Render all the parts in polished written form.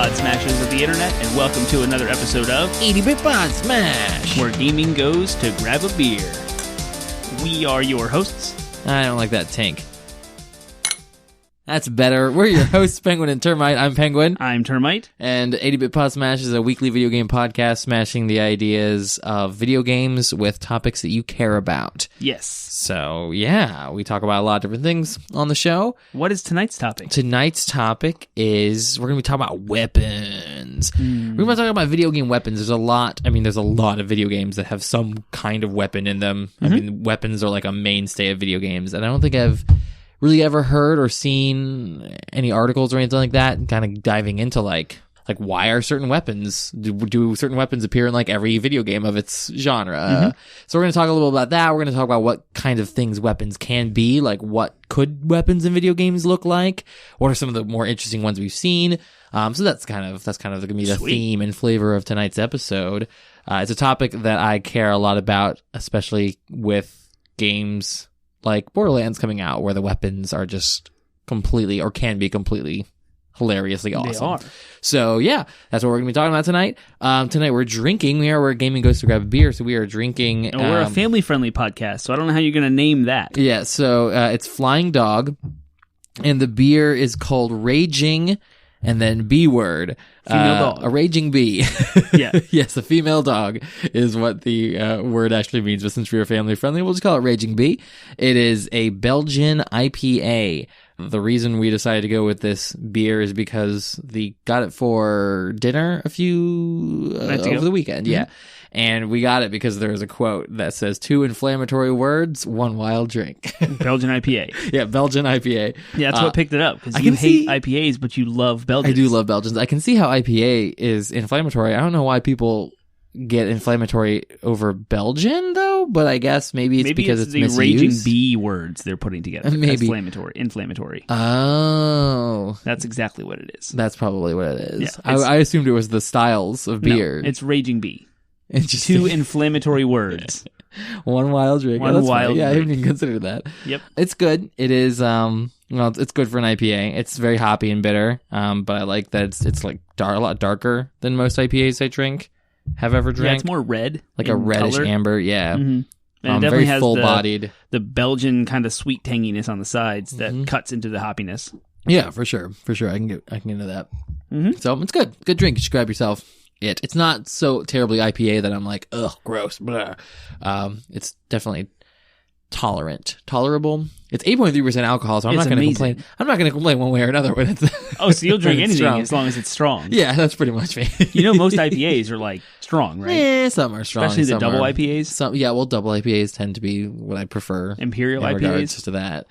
Podsmashers of the internet, and welcome to another episode of 80-Bit Podsmash, where gaming goes to grab a beer. We are your hosts. I don't like that tank. That's better. We're your hosts, Penguin and Termite. I'm Penguin. I'm Termite. And 80-Bit Podsmash is a weekly video game podcast smashing the ideas of video games with topics that you care about. Yes. So, yeah, we talk about a lot of different things on the show. What is tonight's topic? Tonight's topic is, we're going to be talking about weapons. We're going to talk about video game weapons. There's a lot of video games that have some kind of weapon in them. I mean, weapons are like a mainstay of video games. And I don't think I've really ever heard or seen any articles or anything like that, kind of diving into like why are certain weapons, do certain weapons appear in like every video game of its genre? So we're going to talk a little about that. We're going to talk about what kind of things weapons can be, like what could weapons in video games look like? What are some of the more interesting ones we've seen? So that's kind of going to be the theme and flavor of tonight's episode. It's a topic that I care a lot about, especially with games like Borderlands coming out, where the weapons are just completely, or can be completely, hilariously awesome. They are. So yeah, that's what we're going to be talking about tonight. Tonight we're drinking. We are where gaming goes to grab a beer, so we are drinking. And we're a family-friendly podcast, so I don't know how you're going to name that. Yeah, so it's Flying Dog, and the beer is called Raging, and then B word. Female dog. A raging bee. Yeah. Yes, a female dog is what the word actually means, but since we are family friendly, we'll just call it Raging Bee. It is a Belgian IPA. The reason we decided to go with this beer is because they got it for dinner a few over the weekend. Yeah. And we got it because there is a quote that says, 2 inflammatory words, 1 wild drink. Belgian IPA. Yeah, Belgian IPA. Yeah, that's what picked it up, because you hate IPAs, but you love Belgians. I do love Belgians. I can see how IPA is inflammatory. I don't know why people get inflammatory over Belgian, though, but I guess maybe it's because it's misused. Maybe it's the Raging Bee words they're putting together. Maybe. Inflammatory. Oh. That's exactly what it is. That's probably what it is. Yeah, I assumed it was the styles of beer. No, it's Raging Bee. 2 inflammatory words. 1 wild drink. One wild drink. I drink. haven't even considered that. Yep. It's good. It is, it's good for an IPA. It's very hoppy and bitter, but I like that it's like a lot darker than most IPAs I have ever drank. Yeah, it's more red. Like a reddish color. Amber, yeah. Mm-hmm. And it definitely very has full-bodied. The Belgian kind of sweet tanginess on the sides that cuts into the hoppiness. Yeah, for sure. For sure. I can get into that. Mm-hmm. So it's good. Good drink. You should grab yourself it. It's not so terribly IPA that I'm like, ugh, gross. Blah. It's definitely tolerable. It's 8.3% alcohol, so I'm not going to complain. I'm not going to complain one way or another when it's so you'll drink anything as long as it's strong. Yeah, that's pretty much me. You know, most IPAs are like strong, right? Yeah, some are strong. Especially the double IPAs. Double IPAs tend to be what I prefer. Imperial in IPAs? regards to that.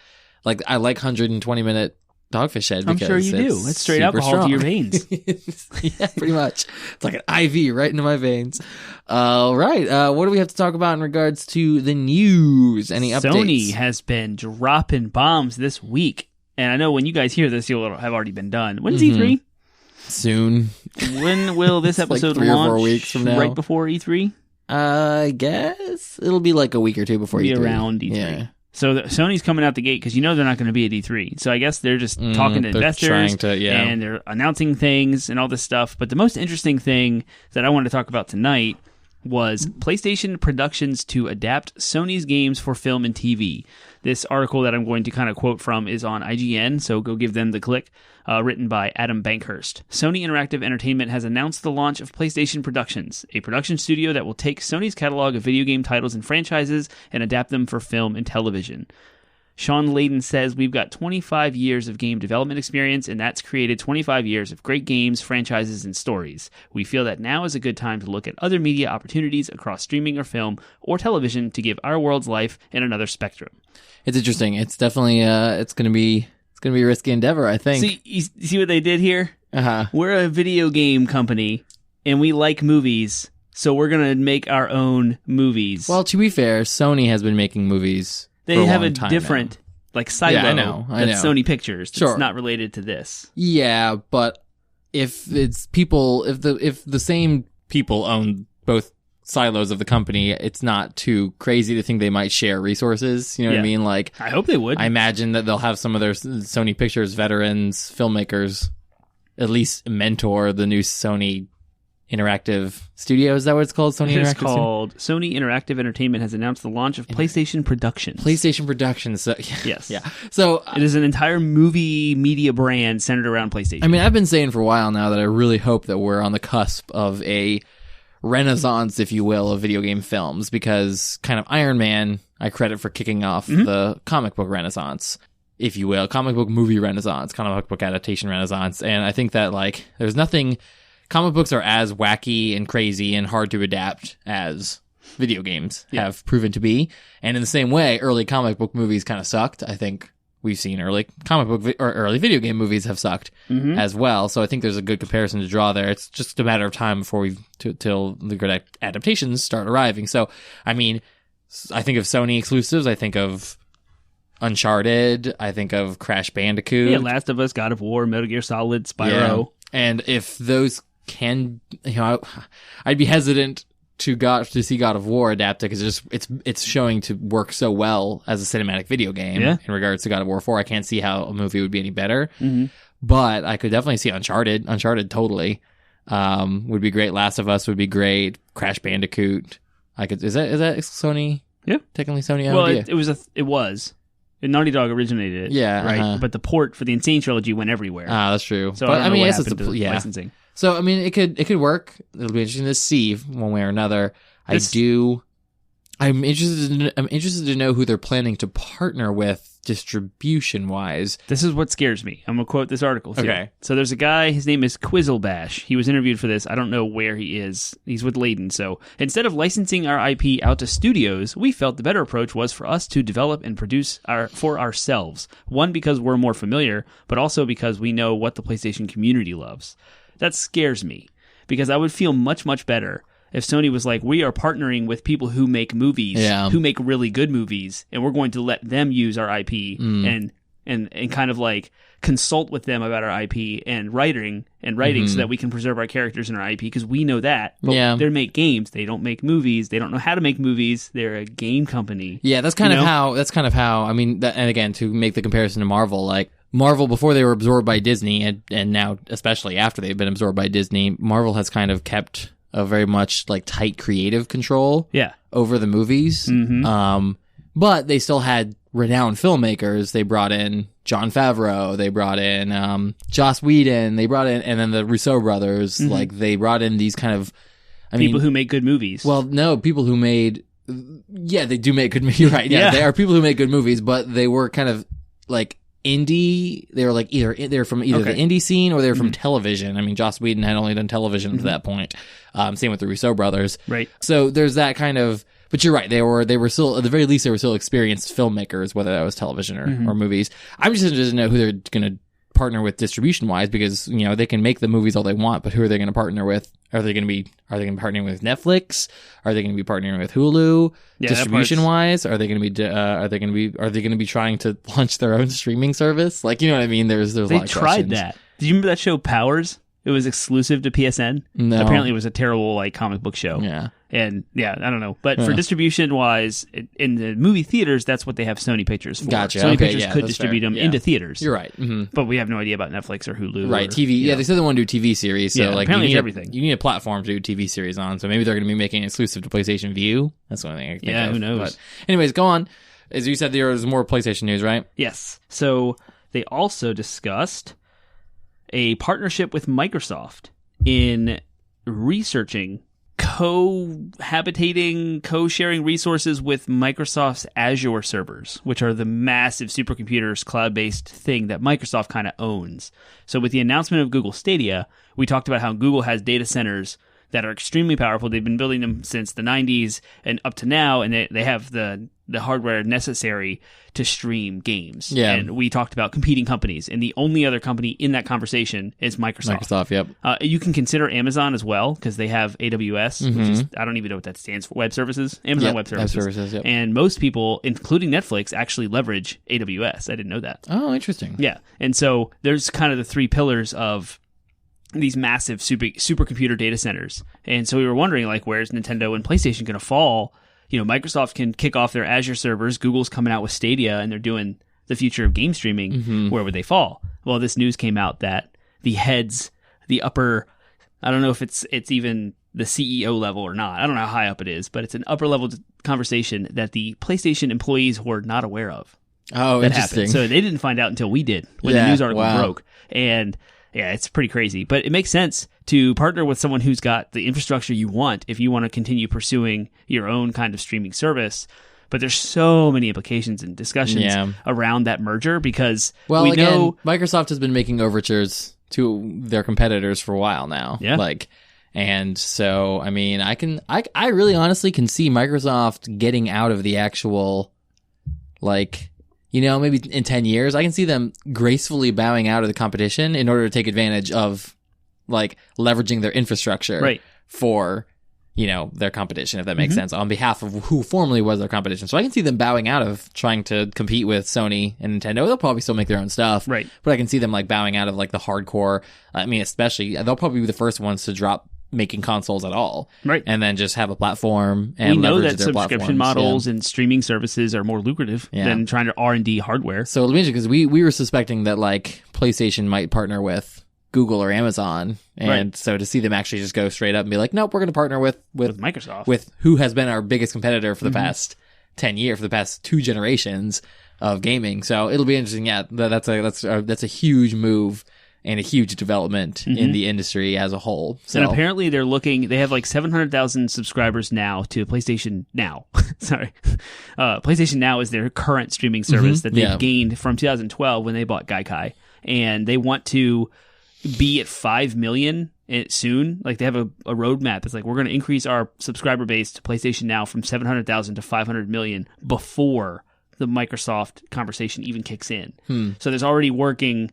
Like, I like 120-minute Dogfish Head because I'm sure you do. It's straight alcohol strong to your veins. Yeah, pretty much. It's like an IV right into my veins. All right. What do we have to talk about in regards to the news? Any updates? Sony has been dropping bombs this week. And I know when you guys hear this, you'll have already been done. When's E3? Soon. When will this episode like 3 launch? or 4 weeks from now. Right before E3? I guess it'll be like a week or two before E3. Be around E3. Yeah. So Sony's coming out the gate because they're not going to be at E3. So I guess they're just talking to investors and they're announcing things and all this stuff. But the most interesting thing that I wanted to talk about tonight was PlayStation Productions to adapt Sony's games for film and TV. This article that I'm going to kind of quote from is on IGN, so go give them the click, written by Adam Bankhurst. Sony Interactive Entertainment has announced the launch of PlayStation Productions, a production studio that will take Sony's catalog of video game titles and franchises and adapt them for film and television. Sean Layden says, "We've got 25 years of game development experience, and that's created 25 years of great games, franchises, and stories. We feel that now is a good time to look at other media opportunities across streaming or film or television to give our world's life in another spectrum." It's interesting. It's definitely it's going to be a risky endeavor, I think. See, you see what they did here? Uh-huh. We're a video game company, and we like movies, so we're going to make our own movies. Well, to be fair, Sony has been making movies. They have a different, like, silo I know. that's Sony Pictures. Sure. That's not related to this. Yeah, but if it's people, if the same people own both silos of the company, it's not too crazy to think they might share resources. You know what I mean? Like, I hope they would. I imagine that they'll have some of their Sony Pictures veterans, filmmakers, at least mentor the new Sony Interactive Studio. Is that what it's called? It's called Sony Interactive Entertainment has announced the launch of PlayStation Productions. PlayStation Productions. So, yes. Yeah. So it is an entire movie media brand centered around PlayStation. I mean, I've been saying for a while now that I really hope that we're on the cusp of a renaissance, if you will, of video game films, because kind of Iron Man, I credit for kicking off the comic book renaissance, if you will, comic book movie renaissance, comic book adaptation renaissance. And I think that, like, there's nothing... Comic books are as wacky and crazy and hard to adapt as video games have proven to be. And in the same way, early comic book movies kind of sucked. I think we've seen early comic book or early video game movies have sucked as well. So I think there's a good comparison to draw there. It's just a matter of time before till the good adaptations start arriving. So, I mean, I think of Sony exclusives. I think of Uncharted. I think of Crash Bandicoot. Yeah, Last of Us, God of War, Metal Gear Solid, Spyro. Yeah. And if those can, I'd be hesitant to see God of War adapted because it's showing to work so well as a cinematic video game in regards to God of War 4. I can't see how a movie would be any better, but I could definitely see Uncharted totally would be great. Last of Us would be great. Crash Bandicoot. Is that Sony? Yeah, technically Sony. Well, it was. And Naughty Dog originated it. Yeah, right. But the port for the Insane trilogy went everywhere. Ah, that's true. So I mean, it's licensing. So I mean, it could work. It'll be interesting to see one way or another. I'm interested to know who they're planning to partner with distribution wise. This is what scares me. I'm gonna quote this article. Okay. So there's a guy. His name is Quizzlebash. He was interviewed for this. I don't know where he is. He's with Layden. So instead of licensing our IP out to studios, we felt the better approach was for us to develop and produce for ourselves. One, because we're more familiar, but also because we know what the PlayStation community loves. That scares me because I would feel much, much better if Sony was like, we are partnering with people who make movies, who make really good movies, and we're going to let them use our IP and kind of like consult with them about our IP and writing so that we can preserve our characters and our IP because we know that. But they make games. They don't make movies. They don't know how to make movies. They're a game company. Yeah, that's kind of how. I mean, and again, to make the comparison to Marvel, like Marvel before they were absorbed by Disney, and now especially after they've been absorbed by Disney, Marvel has kind of kept a very much like tight creative control over the movies. But they still had renowned filmmakers. They brought in Jon Favreau, they brought in Joss Whedon, they brought in, and then the Russo brothers, like they brought in these kind of people who make good movies. Well, no, people who made they do make good movies. You're right. Yeah, they are people who make good movies, but they were kind of like indie. They were like they're from the indie scene or they're from television. I mean, Joss Whedon had only done television to that point. Same with the Russo brothers. Right. So there's that kind of, but you're right. They were still, at the very least, they were still experienced filmmakers, whether that was television or movies. I'm just interested to know who they're going to partner with distribution wise, because, you know, they can make the movies all they want, but who are they going to partner with? Are they going to be partnering with Netflix? Are they going to be partnering with Hulu? Distribution wise, are they going to be trying to launch their own streaming service? Like, you know what I mean? There's a lot of questions. They tried that. Did you remember that show Powers? It was exclusive to PSN. No. Apparently it was a terrible like comic book show. Yeah. And I don't know. But for distribution wise, in the movie theaters, that's what they have Sony Pictures for. Gotcha. Sony Pictures could distribute them into theaters. You're right. But we have no idea about Netflix or Hulu. Right. TV. Yeah, they said they want to do TV series. So like apparently you need everything. You need a platform to do TV series on. So maybe they're going to be making it exclusive to PlayStation Vue. That's the only thing I can think of. Who knows? But anyways, go on. As you said, there was more PlayStation news, right? Yes. So they also discussed a partnership with Microsoft in researching, co-habitating, co-sharing resources with Microsoft's Azure servers, which are the massive supercomputers, cloud-based thing that Microsoft kind of owns. So with the announcement of Google Stadia, we talked about how Google has data centers that are extremely powerful. They've been building them since the 90s and up to now, and they have the hardware necessary to stream games. Yeah. And we talked about competing companies, and the only other company in that conversation is Microsoft. Microsoft, yep. You can consider Amazon as well, because they have AWS, which is, I don't even know what that stands for, web services? Amazon Web Services. Yep. And most people, including Netflix, actually leverage AWS. I didn't know that. Oh, interesting. Yeah. And so there's kind of the three pillars of these massive supercomputer data centers. And so we were wondering, like, where's Nintendo and PlayStation going to fall? You know, Microsoft can kick off their Azure servers. Google's coming out with Stadia, and they're doing the future of game streaming. Where would they fall? Well, this news came out that the heads, the upper, I don't know if it's even the CEO level or not. I don't know how high up it is, but it's an upper level conversation that the PlayStation employees were not aware of. Oh, interesting. Happened. So they didn't find out until we did when the news article broke. And yeah, it's pretty crazy. But it makes sense to partner with someone who's got the infrastructure you want if you want to continue pursuing your own kind of streaming service. But there's so many implications and discussions around that merger because we know Microsoft has been making overtures to their competitors for a while now. Yeah. And so, I mean, I really honestly can see Microsoft getting out of the actual, maybe in 10 years, I can see them gracefully bowing out of the competition in order to take advantage of, leveraging their infrastructure for, their competition, if that makes sense, on behalf of who formerly was their competition. So I can see them bowing out of trying to compete with Sony and Nintendo. They'll probably still make their own stuff. Right. But I can see them, bowing out of, the hardcore. I mean, especially, they'll probably be the first ones to drop making consoles at all, right? And then just have a platform and we know leverage that their subscription models and streaming services are more lucrative than trying to R&D hardware. So it'll be interesting because we were suspecting that PlayStation might partner with Google or Amazon, and so to see them actually just go straight up and be like, nope, we're going to partner with Microsoft, with who has been our biggest competitor for the past 10 years, for the past 2 generations of gaming. So it'll be interesting. Yeah, that's a huge move and a huge development in the industry as a whole. So. And apparently they have 700,000 subscribers now to PlayStation Now. Sorry. PlayStation Now is their current streaming service that they've gained from 2012 when they bought Gaikai. And they want to be at 5 million soon. They have a roadmap. It's we're going to increase our subscriber base to PlayStation Now from 700,000 to 500 million before the Microsoft conversation even kicks in. So there's already working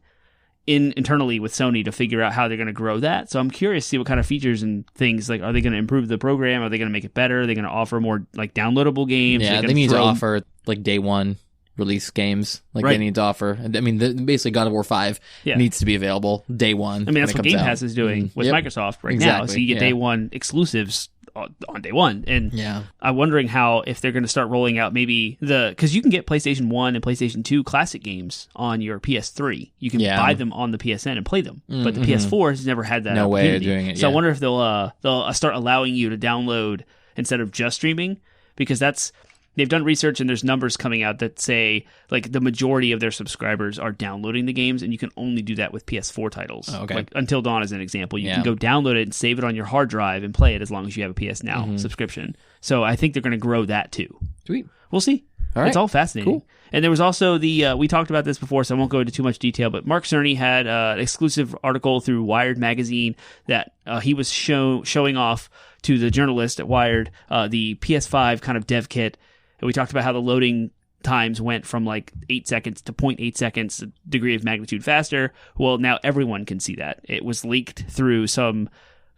internally with Sony to figure out how they're going to grow that. So I'm curious to see what kind of features and things, are they going to improve the program? Are they going to make it better? Are they going to offer more downloadable games? Yeah, they need to offer day one release games. They need to offer. I mean, basically God of War 5 needs to be available day one. I mean, that's what Game Pass is doing with Microsoft now. So you get day one exclusives on day one. And I'm wondering if they're going to start rolling out because you can get PlayStation 1 and PlayStation 2 classic games on your PS3. You can buy them on the PSN and play them. But the PS4 has never had that opportunity. Way of doing it. So I wonder if they'll start allowing you to download instead of just streaming, because they've done research and there's numbers coming out that say the majority of their subscribers are downloading the games, and you can only do that with PS4 titles. Okay. Until Dawn is an example. You can go download it and save it on your hard drive and play it as long as you have a PS Now subscription. So I think they're going to grow that too. Sweet. We'll see. All right. It's all fascinating. Cool. And there was also we talked about this before, so I won't go into too much detail, but Mark Cerny had an exclusive article through Wired magazine that he was showing off to the journalist at Wired, the PS5 kind of dev kit. And we talked about how the loading times went from 8 seconds to 0.8 seconds, a degree of magnitude faster. Well, now everyone can see that. It was leaked through some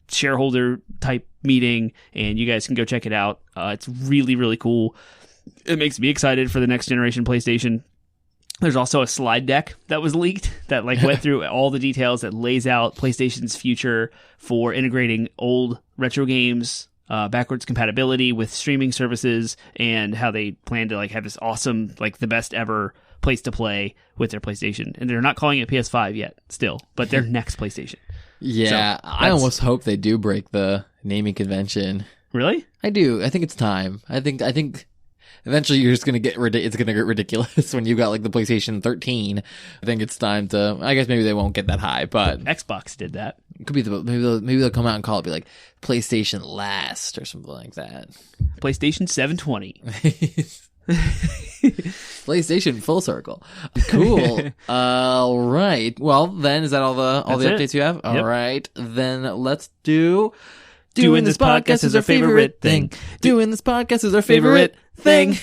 shareholder type meeting, and you guys can go check it out. It's really, really cool. It makes me excited for the next generation PlayStation. There's also a slide deck that was leaked that went through all the details that lays out PlayStation's future for integrating old retro games, backwards compatibility with streaming services, and how they plan to have this awesome, the best ever place to play with their PlayStation. And they're not calling it PS5 yet still, but their next PlayStation. Yeah, so I almost hope they do break the naming convention. Really? I do. I think it's time. I think eventually you're just going to get it's going to get ridiculous when you got the PlayStation 13. I think it's time to, I guess maybe they won't get that high, but Xbox did that. It could be maybe they'll come out and call it PlayStation Last or something like that. PlayStation 720. PlayStation full circle. Cool. All right. Well, then is that all the updates you have? Yep. All right. Then let's do Doing this podcast is our favorite thing. Doing this podcast is our favorite thing.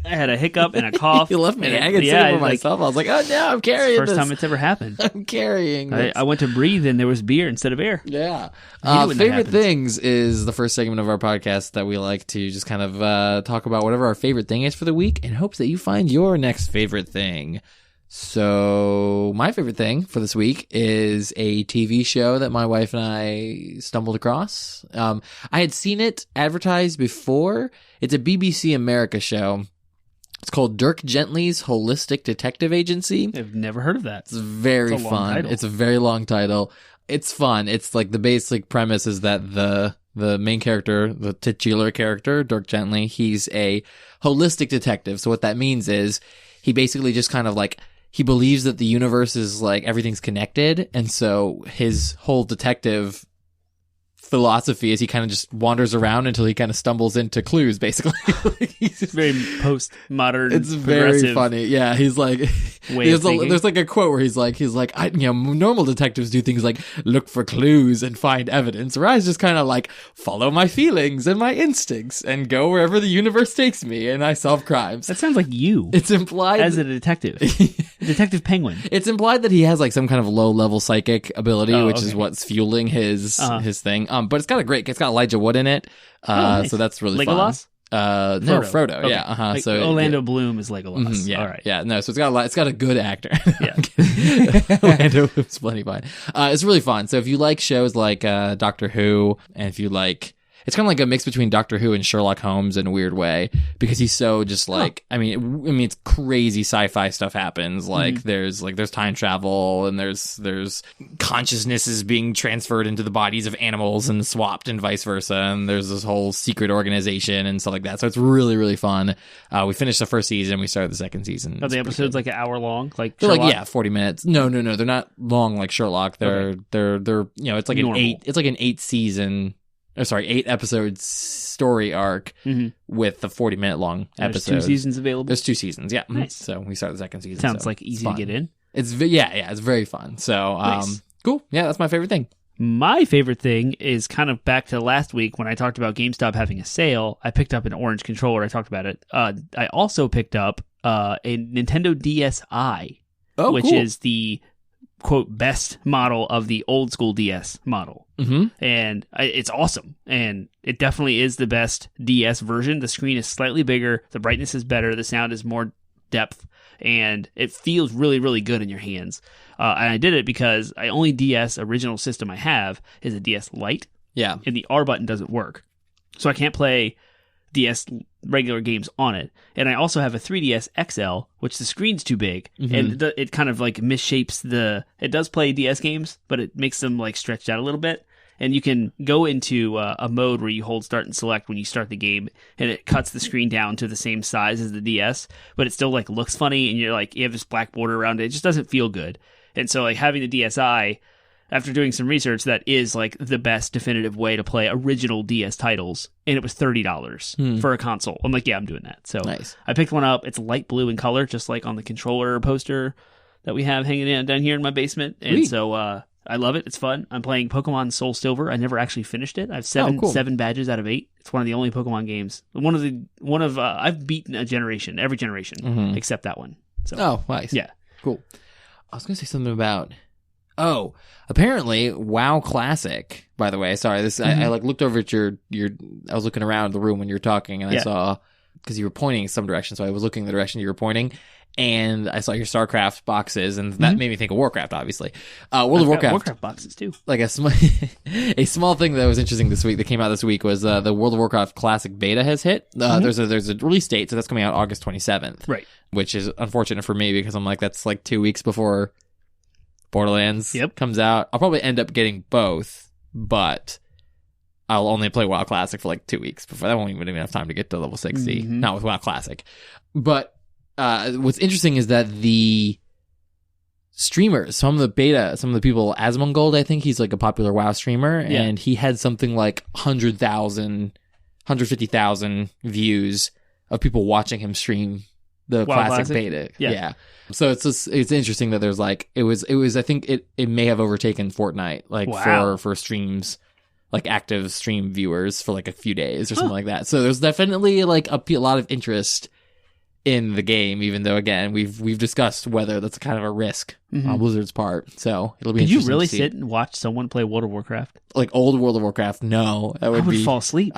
I had a hiccup and a cough. You left me hanging for myself. I was like, oh no, I'm carrying this. First time it's ever happened. I'm carrying this. I went to breathe and there was beer instead of air. Yeah. Favorite things is the first segment of our podcast that we like to just kind of talk about whatever our favorite thing is for the week in hopes that you find your next favorite thing. So my favorite thing for this week is a TV show that my wife and I stumbled across. I had seen it advertised before. It's a BBC America show. It's called Dirk Gently's Holistic Detective Agency. I've never heard of that. It's very fun. It's a very long title. It's fun. It's like the basic premise is that the main character, the titular character, Dirk Gently, he's a holistic detective. So what that means is he basically just kind of like, he believes that the universe is like everything's connected. And so his whole detective philosophy is he kind of just wanders around until he kind of stumbles into clues, basically. He's just very postmodern. It's very funny. Yeah, he's like, there's like a quote where he's like, normal detectives do things like look for clues and find evidence, where I just kind of like follow my feelings and my instincts and go wherever the universe takes me, and I solve crimes. That sounds like you. It's implied as a detective, Detective Penguin. It's implied that he has like some kind of low level psychic ability, which is what's fueling his thing. But it's got Elijah Wood in it. Nice. So that's really Legolas? fun. No, Frodo. Okay. Yeah. Like so Orlando Bloom is Legolas. Mm-hmm, yeah. All right. Yeah. No. So it's got a good actor. Yeah. Orlando Bloom's plenty fine. It's really fun. So if you like shows like Doctor Who, and if you like, it's kind of like a mix between Doctor Who and Sherlock Holmes in a weird way, because he's so just like, I mean, it's crazy sci-fi stuff happens. Like there's time travel, and there's consciousnesses being transferred into the bodies of animals and swapped and vice versa. And there's this whole secret organization and stuff like that. So it's really, really fun. We finished the first season. We started the second season. Are the episodes like an hour long? Like they're Sherlock? like 40 minutes. No. They're not long like Sherlock. They're it's like an 8 episode story arc with the 40-minute long episodes. There's 2 seasons available? There's 2 seasons, yeah. Nice. So we started the second season. Sounds like easy to get in. It's it's very fun. So nice. Cool. Yeah, that's my favorite thing. My favorite thing is kind of back to last week when I talked about GameStop having a sale. I picked up an orange controller. I talked about it. I also picked up a Nintendo DSi, which is the quote best model of the old school DS model. And it's awesome, and it definitely is the best DS version. The screen is slightly bigger, the brightness is better, the sound is more depth, and it feels really, really good in your hands. And I did it because the only DS original system I have is a DS Lite. Yeah, and the R button doesn't work, so I can't play DS regular games on it. And I also have a 3DS XL, which the screen's too big, and it kind of like misshapes it does play DS games, but it makes them like stretched out a little bit. And you can go into a mode where you hold start and select when you start the game, and it cuts the screen down to the same size as the DS, but it still like looks funny, and you have this black border around it. It just doesn't feel good. And so like having the DSi, after doing some research, that is like the best definitive way to play original DS titles, and it was $30 for a console. I'm like, yeah, I'm doing that. So nice. I picked one up. It's light blue in color, just like on the controller poster that we have hanging down here in my basement. And so I love it. It's fun. I'm playing Pokemon Soul Silver. I never actually finished it. I have 7 badges out of 8. It's one of the only Pokemon games. I've beaten every generation except that one. So nice. Yeah, cool. I was gonna say something about. Oh, apparently WoW Classic, by the way. Sorry, I like looked over at your I was looking around the room when you were talking, and I saw, because you were pointing in some direction, so I was looking in the direction you were pointing, and I saw your StarCraft boxes, and that made me think of Warcraft, obviously. World of Warcraft boxes too. Like a small thing that was interesting this week, that came out this week, was the World of Warcraft Classic beta has hit. There's a release date, so that's coming out August 27th. Right. Which is unfortunate for me, because I'm like, that's like 2 weeks before Borderlands comes out. I'll probably end up getting both, but I'll only play WoW Classic for like 2 weeks before. That won't even have time to get to level 60. Not with WoW Classic. But what's interesting is that the streamers, some of the people, Asmongold, I think he's like a popular WoW streamer, and he had something like 150,000 views of people watching him stream the classic beta. Yeah. So it's interesting that there's like, it was I think it may have overtaken Fortnite, like for streams, like active stream viewers for like a few days or something like that. So there's definitely like a lot of interest in the game, even though again we've discussed whether that's kind of a risk on Blizzard's part. So it'll be interesting. Could you really sit and watch someone play World of Warcraft? Like old World of Warcraft? No, I would fall asleep.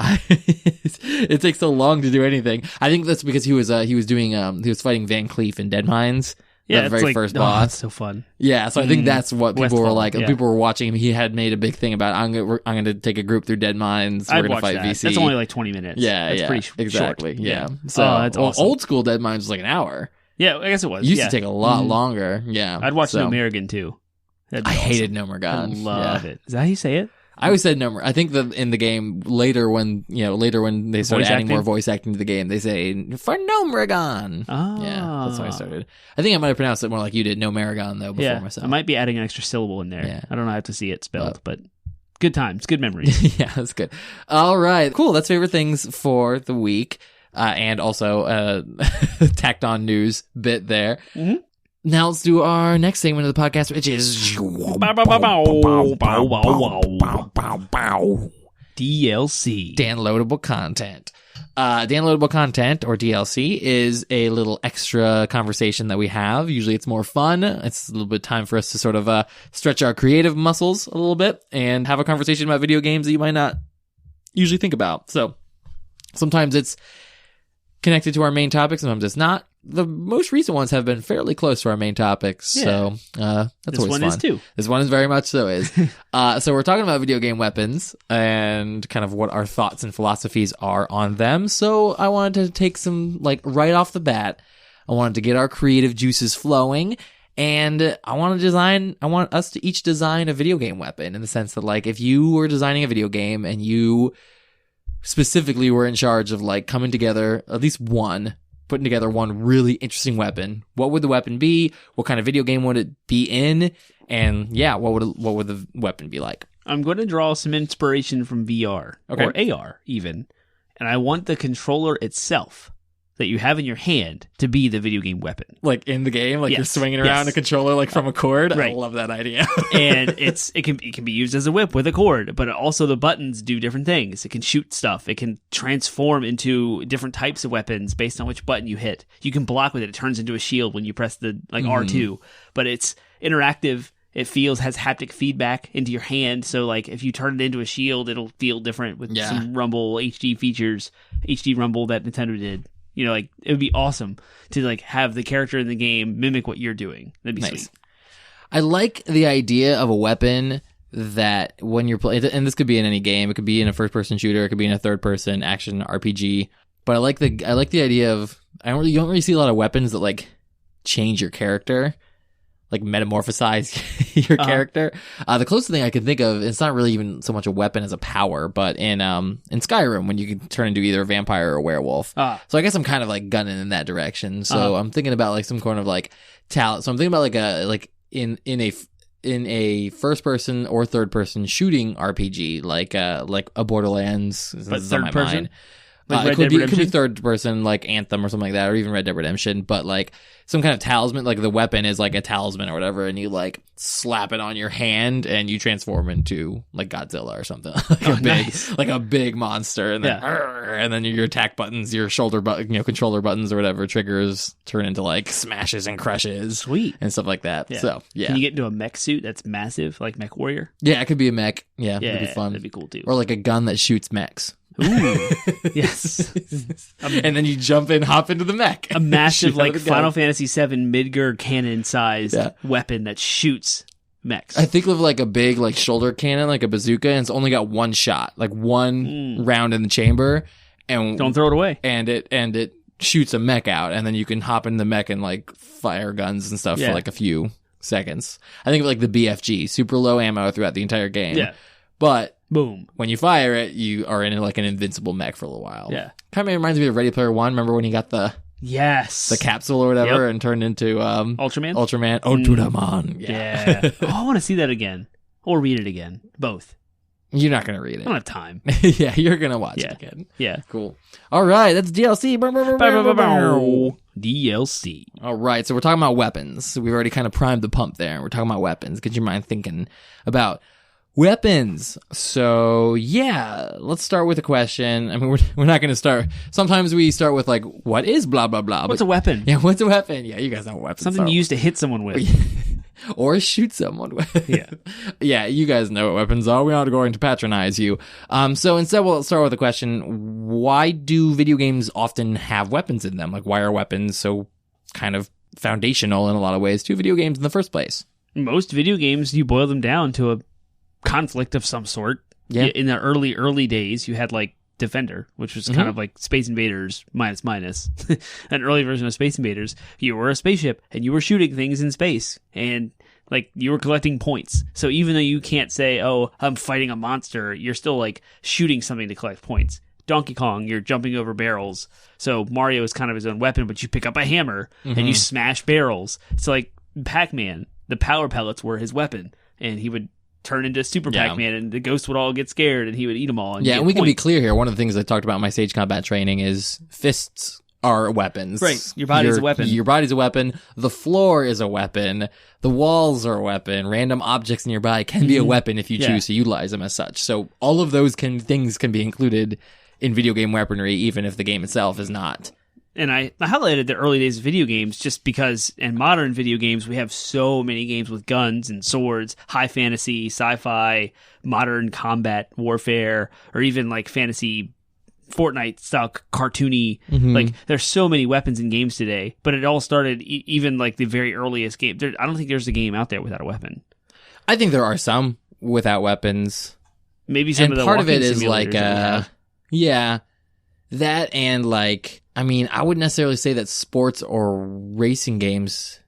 It takes so long to do anything. I think that's because he was fighting Van Cleef in Dead Mines, Yeah, the very first boss. That's so fun. Yeah, so I think that's what people were Westfall, like. yeah. People were watching him. He had made a big thing about, I'm going to take a group through Dead Mines. We're going to fight that. VC. That's only like 20 minutes. Yeah, that's pretty exactly. short. Yeah. So that's awesome. Old school Dead Mines was like an hour. Yeah, I guess it was. It used to take a lot longer. Yeah. I'd watch No American too. I hated No Mergan. I love it. Is that how you say it? I always said No. I think that in the game later when they started adding more voice acting to the game, they say for No Mergan. Oh, yeah, that's how I started. I think I might have pronounced it more like you did, No Mergan though. Before myself, I might be adding an extra syllable in there. Yeah. I don't know how to see it spelled, but good times, good memories. Yeah, that's good. All right, cool. That's favorite things for the week, and also tacked on news bit there. Mm-hmm. Now let's do our next segment of the podcast, which is DLC. Downloadable content. Downloadable content, or DLC, is a little extra conversation that we have. Usually it's more fun. It's a little bit of time for us to sort of stretch our creative muscles a little bit and have a conversation about video games that you might not usually think about. So sometimes it's connected to our main topic, sometimes it's not. The most recent ones have been fairly close to our main topics, so that's this always one fun. Is too. This one is very much so is. So we're talking about video game weapons and kind of what our thoughts and philosophies are on them. So I wanted to take some, like, right off the bat, I wanted to get our creative juices flowing, and I want us to each design a video game weapon, in the sense that, like, if you were designing a video game and you specifically were in charge of, like, coming together, at least putting together one really interesting weapon, what would the weapon be? What kind of video game would it be in? And what would the weapon be like? I'm going to draw some inspiration from VR or AR even, and I want the controller itself that you have in your hand to be the video game weapon. Like in the game, like you're swinging around a controller like from a cord. Right. I love that idea. And it can be used as a whip with a cord, but also the buttons do different things. It can shoot stuff. It can transform into different types of weapons based on which button you hit. You can block with it. It turns into a shield when you press the R2. But it's interactive. It has haptic feedback into your hand. So like if you turn it into a shield, it'll feel different with some Rumble HD features, HD Rumble that Nintendo did. You know, like, it would be awesome to, like, have the character in the game mimic what you're doing. That'd be sweet. I like the idea of a weapon that when you're playing, and this could be in any game, it could be in a first-person shooter, it could be in a third-person action RPG, but I like the idea of, you don't really see a lot of weapons that, like, change your character, like, metamorphosize your character. The closest thing I can think of, it's not really even so much a weapon as a power, but in Skyrim, when you can turn into either a vampire or a werewolf. So I guess I'm kind of like gunning in that direction. So I'm thinking about like some kind of like talent. So I'm thinking about in a first person or third person shooting RPG, like a Borderlands. But third person? It could be third person, like Anthem or something like that, or even Red Dead Redemption, but like some kind of talisman, like the weapon is like a talisman or whatever, and you like slap it on your hand and you transform into like Godzilla or something. Like a big monster, and then your attack buttons, your shoulder button, controller buttons or whatever, triggers turn into like smashes and crushes. Sweet. And stuff like that. Yeah. So Can you get into a mech suit that's massive, like Mech Warrior? Yeah, it could be a mech. Yeah, that'd be fun. That'd be cool too. Or like a gun that shoots mechs. Ooh, yes. And then you hop into the mech. A massive, like, Final Fantasy VII Midgar cannon-sized weapon that shoots mechs. I think of, like, a big, like, shoulder cannon, like a bazooka, and it's only got one shot, like, one round in the chamber. And don't throw it away. And it shoots a mech out, and then you can hop in the mech and, like, fire guns and stuff for, like, a few seconds. I think of, like, the BFG, super low ammo throughout the entire game. Yeah. But boom, when you fire it, you are in like an invincible mech for a little while. Yeah, kind of reminds me of Ready Player One. Remember when he got the capsule or whatever and turned into Ultraman? Ultraman. Yeah. I want to see that again or read it again. Both. You're not gonna read it. I don't have time. Yeah, you're gonna watch it again. Yeah, cool. All right, that's DLC. DLC. All right, so we're talking about weapons. We've already kind of primed the pump there. We're talking about weapons. Get your mind thinking about weapons. So yeah, let's start with a question. I mean, we're not going to start. Sometimes we start with like, what is blah blah blah? What's a weapon? Yeah, what's a weapon? Yeah, you guys know what weapons. Something you use to hit someone with, or shoot someone with. Yeah, you guys know what weapons are. We're not going to patronize you. So instead, we'll start with a question: why do video games often have weapons in them? Like, why are weapons so kind of foundational in a lot of ways to video games in the first place. Most video games, you boil them down to a conflict of some sort. Yeah. In the early days, you had like Defender, which was kind of like Space Invaders minus an early version of Space Invaders. You were a spaceship and you were shooting things in space, and like you were collecting points. So even though you can't say, "Oh, I'm fighting a monster," you're still like shooting something to collect points. Donkey Kong, you're jumping over barrels. So Mario is kind of his own weapon, but you pick up a hammer and you smash barrels. So like Pac-Man, the power pellets were his weapon, and he would turn into Super Pac-Man, and the ghost would all get scared, and he would eat them all. And we can be clear here. One of the things I talked about in my stage combat training is fists are weapons. Right. Your body's a weapon. Your body's a weapon. The floor is a weapon. The walls are a weapon. Random objects in your body can be a weapon if you choose to utilize them as such. So all of those things can be included in video game weaponry, even if the game itself is not. And I highlighted the early days of video games just because in modern video games, we have so many games with guns and swords, high fantasy, sci-fi, modern combat warfare, or even like fantasy Fortnite style cartoony. Like there's so many weapons in games today, but it all started even like the very earliest game. I don't think there's a game out there without a weapon. I think there are some without weapons. Maybe some and of the part of it is like, that and like, I mean, I wouldn't necessarily say that sports or racing games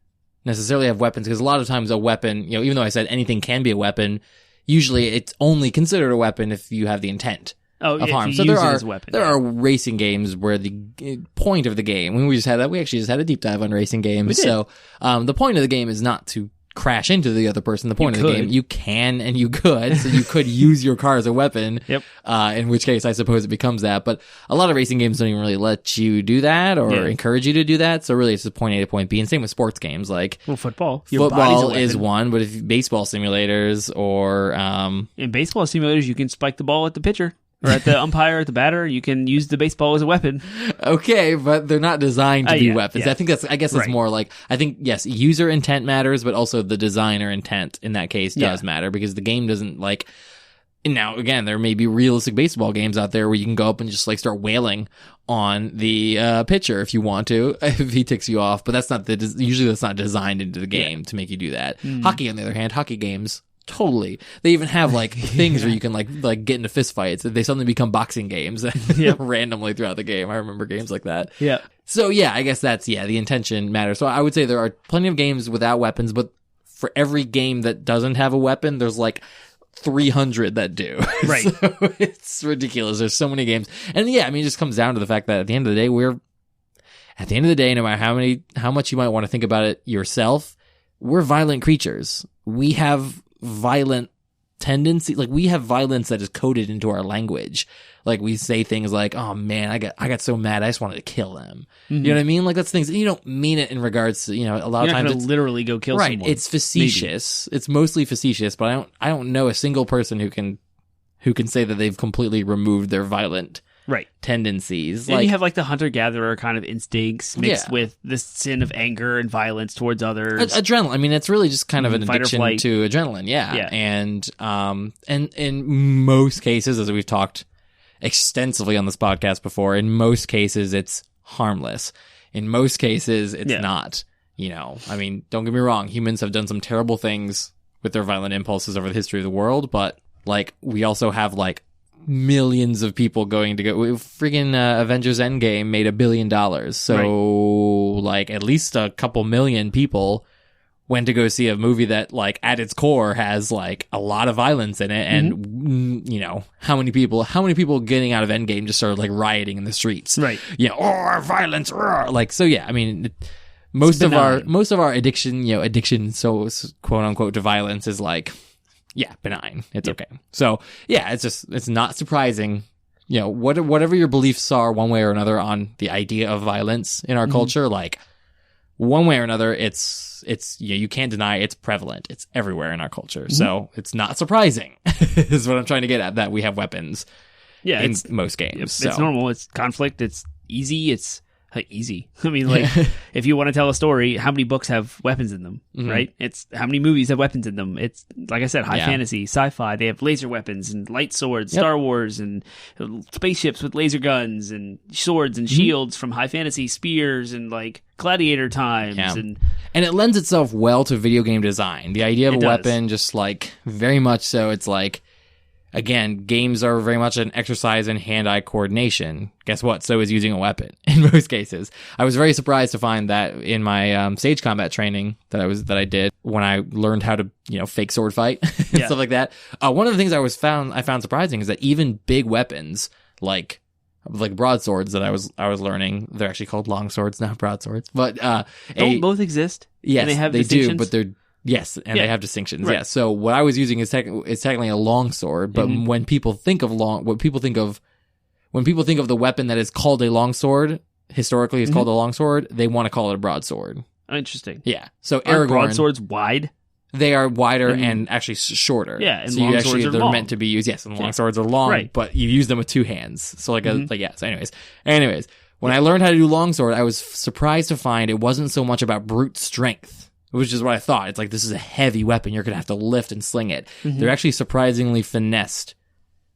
necessarily have weapons, because a lot of times a weapon, even though I said anything can be a weapon, usually it's only considered a weapon if you have the intent of harm. So there are racing games where the point of the game, we actually just had a deep dive on racing games. So the point of the game is not to crash into the other person. The point of the game, you can and you could, so you could use your car as a weapon. In which case I suppose it becomes that. But a lot of racing games don't even really let you do that or encourage you to do that. So really it's just point A to point B. And same with sports games, like football. Football is one, but if baseball simulators or in baseball simulators, you can spike the ball at the pitcher. Or at the umpire, at the batter, you can use the baseball as a weapon. Okay, but they're not designed to be weapons. I think I guess it's more like, I think, yes, user intent matters, but also the designer intent in that case does matter, because the game doesn't like, now again, there may be realistic baseball games out there where you can go up and just like start wailing on the pitcher if you want to, if he ticks you off, but usually that's not designed into the game to make you do that. Hockey, on the other hand, hockey games, totally. They even have like things where you can like get into fist fights. They suddenly become boxing games randomly throughout the game. I remember games like that. Yeah. So yeah, I guess that's, the intention matters. So I would say there are plenty of games without weapons, but for every game that doesn't have a weapon, there's like 300 that do. Right. So it's ridiculous. There's so many games. And it just comes down to the fact that at the end of the day, no matter how much you might want to think about it yourself, we're violent creatures. We have violent tendency, like we have violence that is coded into our language. Like we say things like, "Oh man, I got so mad, I just wanted to kill them." You know what I mean? Like that's things, and you don't mean it in regards to, a lot of times it's literally go kill someone. Right, it's facetious. Maybe. It's mostly facetious, but I don't know a single person who can say that they've completely removed their violent tendencies. And you have like the hunter-gatherer kind of instincts mixed with this sin of anger and violence towards others. Adrenaline. It's really just kind of an addiction to adrenaline. Yeah. And in most cases, as we've talked extensively on this podcast before, in most cases it's harmless. In most cases it's not. Don't get me wrong, humans have done some terrible things with their violent impulses over the history of the world, but like we also have like millions of people going to go. Friggin' Avengers Endgame made $1 billion. So like at least a couple million people went to go see a movie that like at its core has like a lot of violence in it. And how many people getting out of Endgame just started like rioting in the streets. Right. Violence. Like, so yeah, most of our addiction, so quote unquote, to violence is like, benign. It's okay. So yeah, it's not surprising. Whatever your beliefs are one way or another on the idea of violence in our culture, like one way or another, it's you can't deny it's prevalent. It's everywhere in our culture. So it's not surprising is what I'm trying to get at, that we have weapons in most games. It's normal. It's conflict. It's easy. It's Easy. I mean, like, if you want to tell a story, how many books have weapons in them, right? It's how many movies have weapons in them. It's, like I said, high fantasy, sci-fi. They have laser weapons and light swords, Star Wars, and spaceships with laser guns and swords and shields from high fantasy, spears and, like, gladiator times. And it lends itself well to video game design. The idea of a weapon, just, like, very much so, it's like, again, games are very much an exercise in hand-eye coordination. Guess what? So is using a weapon in most cases. I was very surprised to find that in my stage combat training that I did when I learned how to, fake sword fight and stuff like that. One of the things I found surprising is that even big weapons like broadswords that I was learning, they're actually called long swords, not broadswords. But don't both exist? Yes, and they have they do, but they're yes, and they have distinctions. Right. Yeah. So what I was using is technically a long sword, but when people think of the weapon that is called a long sword, historically is called a long sword, they want to call it a broadsword. Oh, interesting. Yeah. So Aragorn, broadswords wide? They are wider and actually shorter. Yeah, and so long swords are they're long. meant to be used. Yes, and long swords are long, but you use them with two hands. So So anyways, when I learned how to do longsword, I was surprised to find it wasn't so much about brute strength, which is what I thought. It's like, this is a heavy weapon. You're going to have to lift and sling it. They're actually surprisingly finessed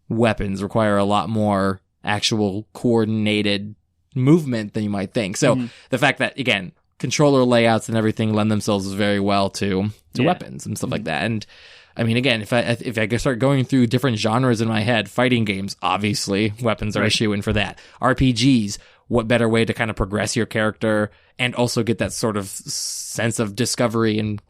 weapons, require a lot more actual coordinated movement than you might think. So the fact that, again, controller layouts and everything lend themselves very well to weapons and stuff like that. And I mean, again, if I start going through different genres in my head, fighting games, obviously, weapons are a shoo-in for that. RPGs, what better way to kind of progress your character and also get that sort of sense of discovery and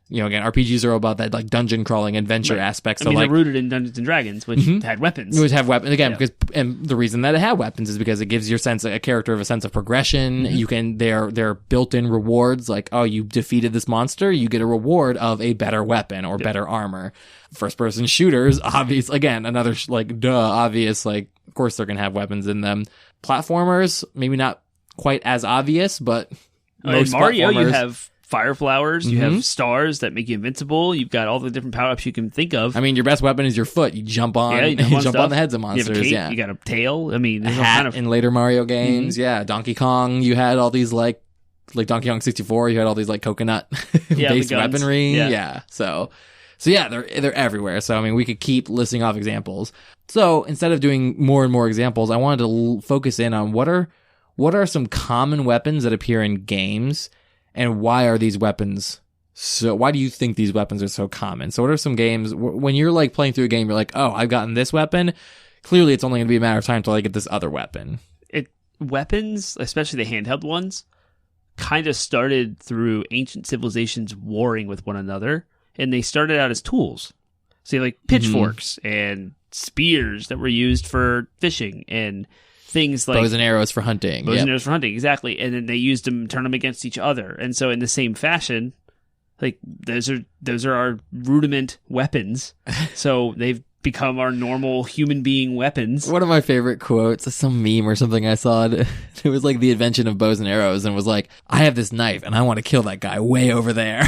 again, RPGs are all about that, like, dungeon crawling adventure aspects. I mean, they're rooted in Dungeons and Dragons, which had weapons. It would have weapons again, and the reason that it had weapons is because it gives your character a sense of progression. You can, they're built-in rewards, like, oh, you defeated this monster, you get a reward of a better weapon or better armor. First-person shooters, obvious, again, another obvious, like, of course they're gonna have weapons in them. Platformers, maybe not quite as obvious, but most in Mario, platformers, you have fire flowers, you have stars that make you invincible, you've got all the different power-ups you can think of. I mean, your best weapon is your foot. You jump on, you jump on the heads of monsters. You have a cape, you got a tail. I mean, there's a hat in later Mario games. Donkey Kong, you had all these like Donkey Kong 64, you had all these like coconut based weaponry. So they're everywhere. So I mean, we could keep listing off examples. So instead of doing more and more examples, I wanted to focus in on what are some common weapons that appear in games, and why are these weapons why do you think these weapons are so common? So what are some games when you're like playing through a game, you're like, oh, I've gotten this weapon. Clearly, it's only going to be a matter of time until I get this other weapon. Weapons, especially the handheld ones, kind of started through ancient civilizations warring with one another, and they started out as tools. So you have, like, pitchforks and spears that were used for fishing and things like bows and arrows for hunting. And arrows for hunting, exactly. And then they used them, turn them against each other. And so in the same fashion, like, those are our rudiment weapons. So they've become our normal human being weapons. One of my favorite quotes, some meme or something I saw, it was like the invention of bows and arrows, and was like, I have this knife and I want to kill that guy way over there.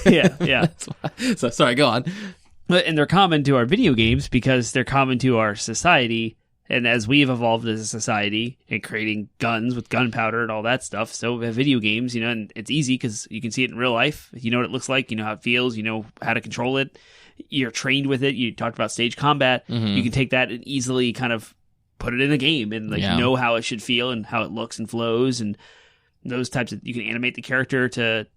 Yeah. So sorry, go on. And they're common to our video games because they're common to our society. And as we've evolved as a society and creating guns with gunpowder and all that stuff, so we have video games, and it's easy because you can see it in real life. You know what it looks like. You know how it feels. You know how to control it. You're trained with it. You talked about stage combat. You can take that and easily kind of put it in a game and know how it should feel and how it looks and flows and those types of. You can animate the character to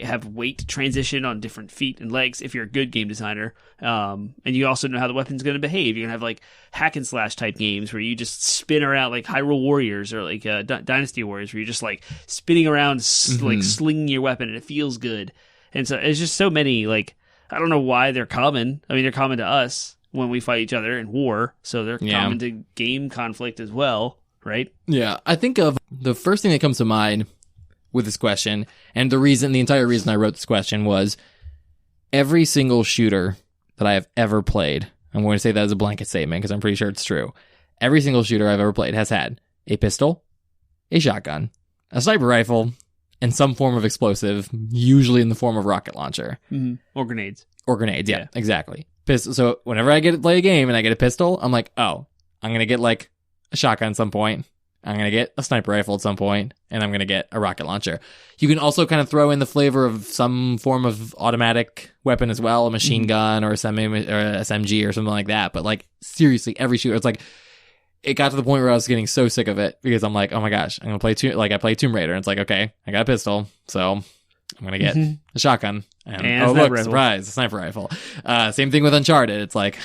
have weight transition on different feet and legs if you're a good game designer. And you also know how the weapon's going to behave. You're going to have like hack and slash type games where you just spin around, like Hyrule Warriors or like Dynasty Warriors, where you're just like spinning around, like slinging your weapon, and it feels good. And so it's just so many, like, I don't know why they're common. I mean, they're common to us when we fight each other in war, so they're common to game conflict as well, right? Yeah, I think of the first thing that comes to mind with this question, and the entire reason I wrote this question was every single shooter that I have ever played, I'm going to say that as a blanket statement because I'm pretty sure it's true. Every single shooter I've ever played has had a pistol, a shotgun, a sniper rifle, and some form of explosive, usually in the form of rocket launcher. Or grenades. Yeah, exactly. So whenever I get to play a game and I get a pistol, I'm like, oh, I'm going to get like a shotgun at some point. I'm going to get a sniper rifle at some point, and I'm going to get a rocket launcher. You can also kind of throw in the flavor of some form of automatic weapon as well, a machine gun or a SMG or something like that. But like seriously, every shooter, it's like, it got to the point where I was getting so sick of it because I'm like, oh my gosh, I'm going to play I play Tomb Raider, and it's like, okay, I got a pistol, so I'm going to get a shotgun. And oh look, surprise, a sniper rifle. Same thing with Uncharted. It's like,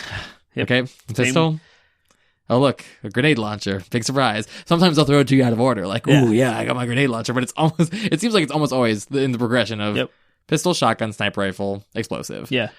okay, a pistol. Oh look, a grenade launcher. Big surprise. Sometimes I'll throw it to you out of order. Like, ooh, yeah, I got my grenade launcher. But it seems like it's almost always in the progression of pistol, shotgun, sniper rifle, explosive. Yeah.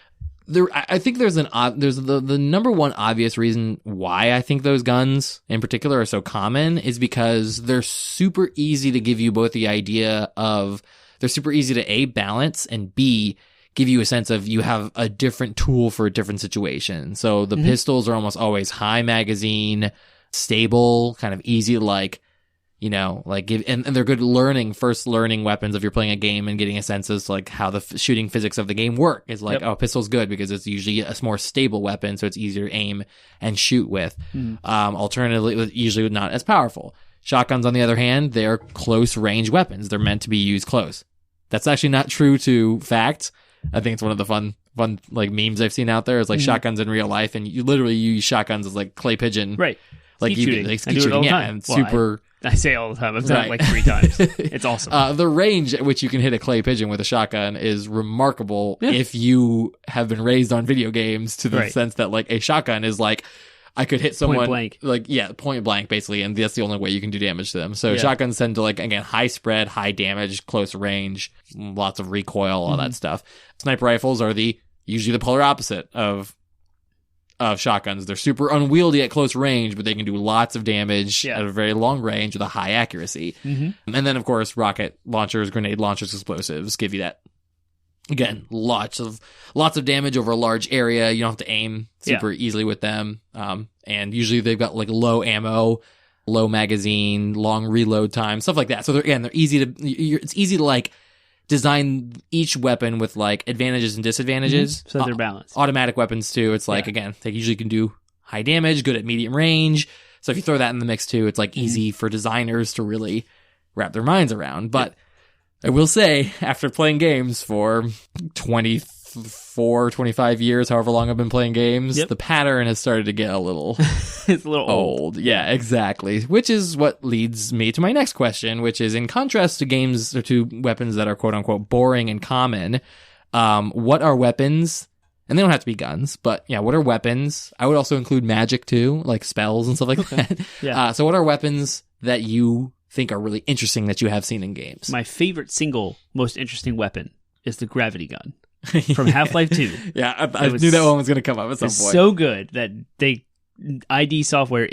I think there's the number one obvious reason why I think those guns in particular are so common is because they're super easy to give you both the idea of, they're super easy to A, balance, and B, give you a sense of you have a different tool for a different situation. So the pistols are almost always high magazine, stable, kind of easy to like, you know, like give, and they're good first learning weapons if you're playing a game and getting a sense of like how the shooting physics of the game work. It's like, oh, pistol's good because it's usually a more stable weapon, so it's easier to aim and shoot with. Alternatively, usually not as powerful. Shotguns, on the other hand, they're close range weapons. They're meant to be used close. That's actually not true to fact. I think it's one of the fun like memes I've seen out there is like shotguns in real life, and you literally use shotguns as like clay pigeon, right? Like skeet shooting. Like skeet shooting, yeah, and super. I say it all the time. I've done it like 3 times. It's awesome. The range at which you can hit a clay pigeon with a shotgun is remarkable if you have been raised on video games to the sense that like a shotgun is like, I could hit someone point blank. Like, point blank basically, and that's the only way you can do damage to them. So shotguns tend to like, again, high spread, high damage, close range, lots of recoil, all that stuff. Sniper rifles are usually the polar opposite of shotguns. They're super unwieldy at close range, but they can do lots of damage at a very long range with a high accuracy. And then of course, rocket launchers, grenade launchers, explosives give you that. Again, lots of damage over a large area. You don't have to aim super easily with them. And usually they've got like low ammo, low magazine, long reload time, stuff like that. So they're easy to, it's easy to like design each weapon with like advantages and disadvantages. So they're balanced. Automatic weapons too. It's like, again, they usually can do high damage, good at medium range. So if you throw that in the mix too, it's like easy for designers to really wrap their minds around. But I will say, after playing games for 24, 25 years, however long I've been playing games, the pattern has started to get a little, it's a little old. Yeah, exactly. Which is what leads me to my next question, which is in contrast to games or to weapons that are quote unquote boring and common, what are weapons? And they don't have to be guns, but yeah, what are weapons? I would also include magic too, like spells and stuff like that. So what are weapons that you think are really interesting that you have seen in games? My favorite single most interesting weapon is the gravity gun from Half-Life 2. Yeah, I knew that one was going to come up at some point. So good that ID Software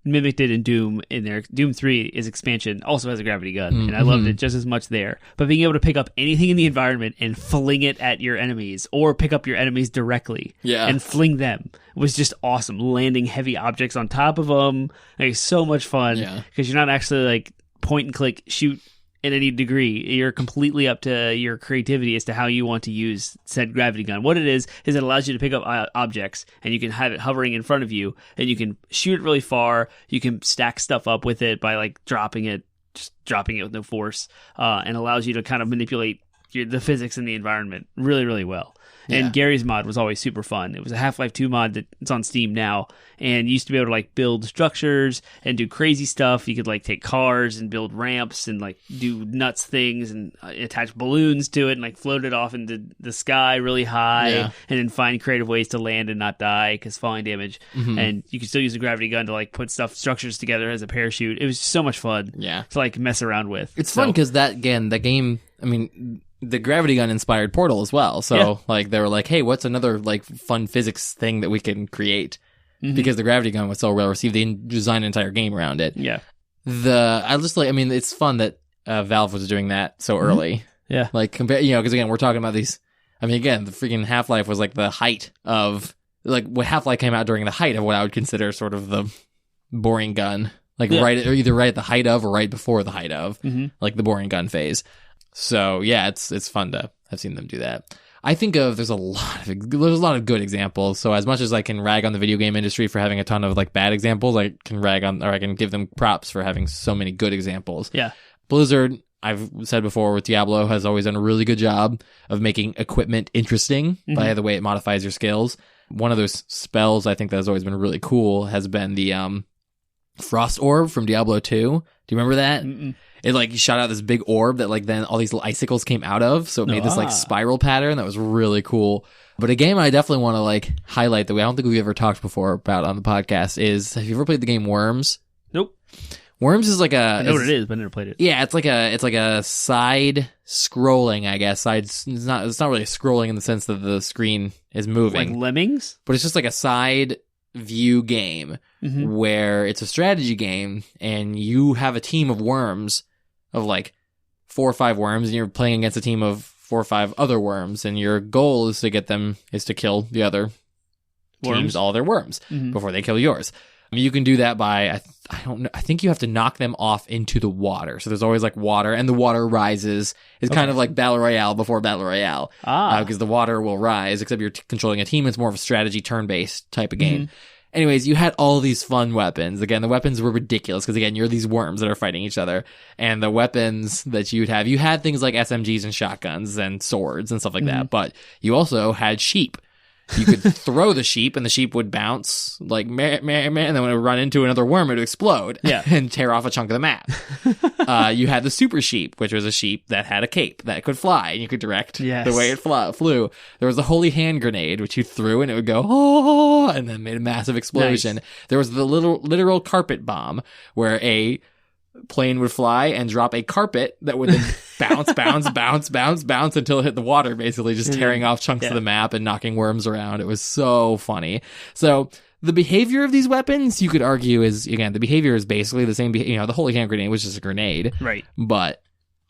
mimicked it in Doom. In their Doom 3 is expansion also has a gravity gun, and I loved it just as much there. But being able to pick up anything in the environment and fling it at your enemies, or pick up your enemies directly and fling them, was just awesome. Landing heavy objects on top of them, like so much fun because you're not actually like point and click shoot in any degree. You're completely up to your creativity as to how you want to use said gravity gun. What it is it allows you to pick up objects, and you can have it hovering in front of you, and you can shoot it really far. You can stack stuff up with it by like dropping it with no force, and allows you to kind of manipulate the physics in the environment really, really well. And Gary's mod was always super fun. It was a Half-Life 2 mod that's on Steam now, and you used to be able to like build structures and do crazy stuff. You could like take cars and build ramps and like do nuts things and attach balloons to it and like float it off into the sky really high, and then find creative ways to land and not die because falling damage. And you could still use a gravity gun to like put structures together as a parachute. It was so much fun to like mess around with. It's fun because that game, I mean, the gravity gun inspired Portal as well. So like they were like, hey, what's another like fun physics thing that we can create? Because the gravity gun was so well received, they designed an entire game around it. It's fun that Valve was doing that so early. Like because again, we're talking about these. I mean, again, the freaking Half-Life was like the height of like what Half-Life came out during the height of what I would consider sort of the boring gun, like either right at the height of or right before the height of like the boring gun phase. So yeah, it's fun to have seen them do that. I think there's a lot of good examples. So as much as I can rag on the video game industry for having a ton of like bad examples, I can give them props for having so many good examples. Yeah. Blizzard, I've said before with Diablo, has always done a really good job of making equipment interesting by the way it modifies your skills. One of those spells I think that has always been really cool has been the Frost Orb from Diablo 2. Do you remember that? Mm-mm. It like shot out this big orb that like then all these little icicles came out of, so it made this like spiral pattern that was really cool. But a game I definitely want to like highlight that I don't think we've ever talked before about on the podcast is, have you ever played the game Worms? Nope. Worms is like I know what it is, but I never played it. Yeah, it's like a side scrolling, I guess. It's not really scrolling in the sense that the screen is moving. Like Lemmings? But it's just like a side view game where it's a strategy game and you have a team of worms of like 4 or 5 worms and you're playing against a team of 4 or 5 other worms, and your goal is to kill the other teams, all their worms before they kill yours. I mean, you can do that by, I don't know, I think you have to knock them off into the water. So there's always like water, and the water rises. It's kind of like Battle Royale before Battle Royale. Because the water will rise, except you're controlling a team. It's more of a strategy turn-based type of game. Anyways, you had all these fun weapons. Again, the weapons were ridiculous because, again, you're these worms that are fighting each other. And the weapons that you had things like SMGs and shotguns and swords and stuff like that. But you also had sheep. You could throw the sheep, and the sheep would bounce like meh, meh, meh, and then when it would run into another worm, it would explode and tear off a chunk of the map. You had the super sheep, which was a sheep that had a cape that could fly, and you could direct the way it flew. There was the holy hand grenade, which you threw, and it would go, oh, and then made a massive explosion. Nice. There was the literal carpet bomb, where a plane would fly and drop a carpet that would then bounce until it hit the water, basically just tearing off chunks of the map and knocking worms around. It was so funny. So the behavior of these weapons, you could argue, is, again, the behavior is basically the same. The holy hand grenade was just a grenade, right? But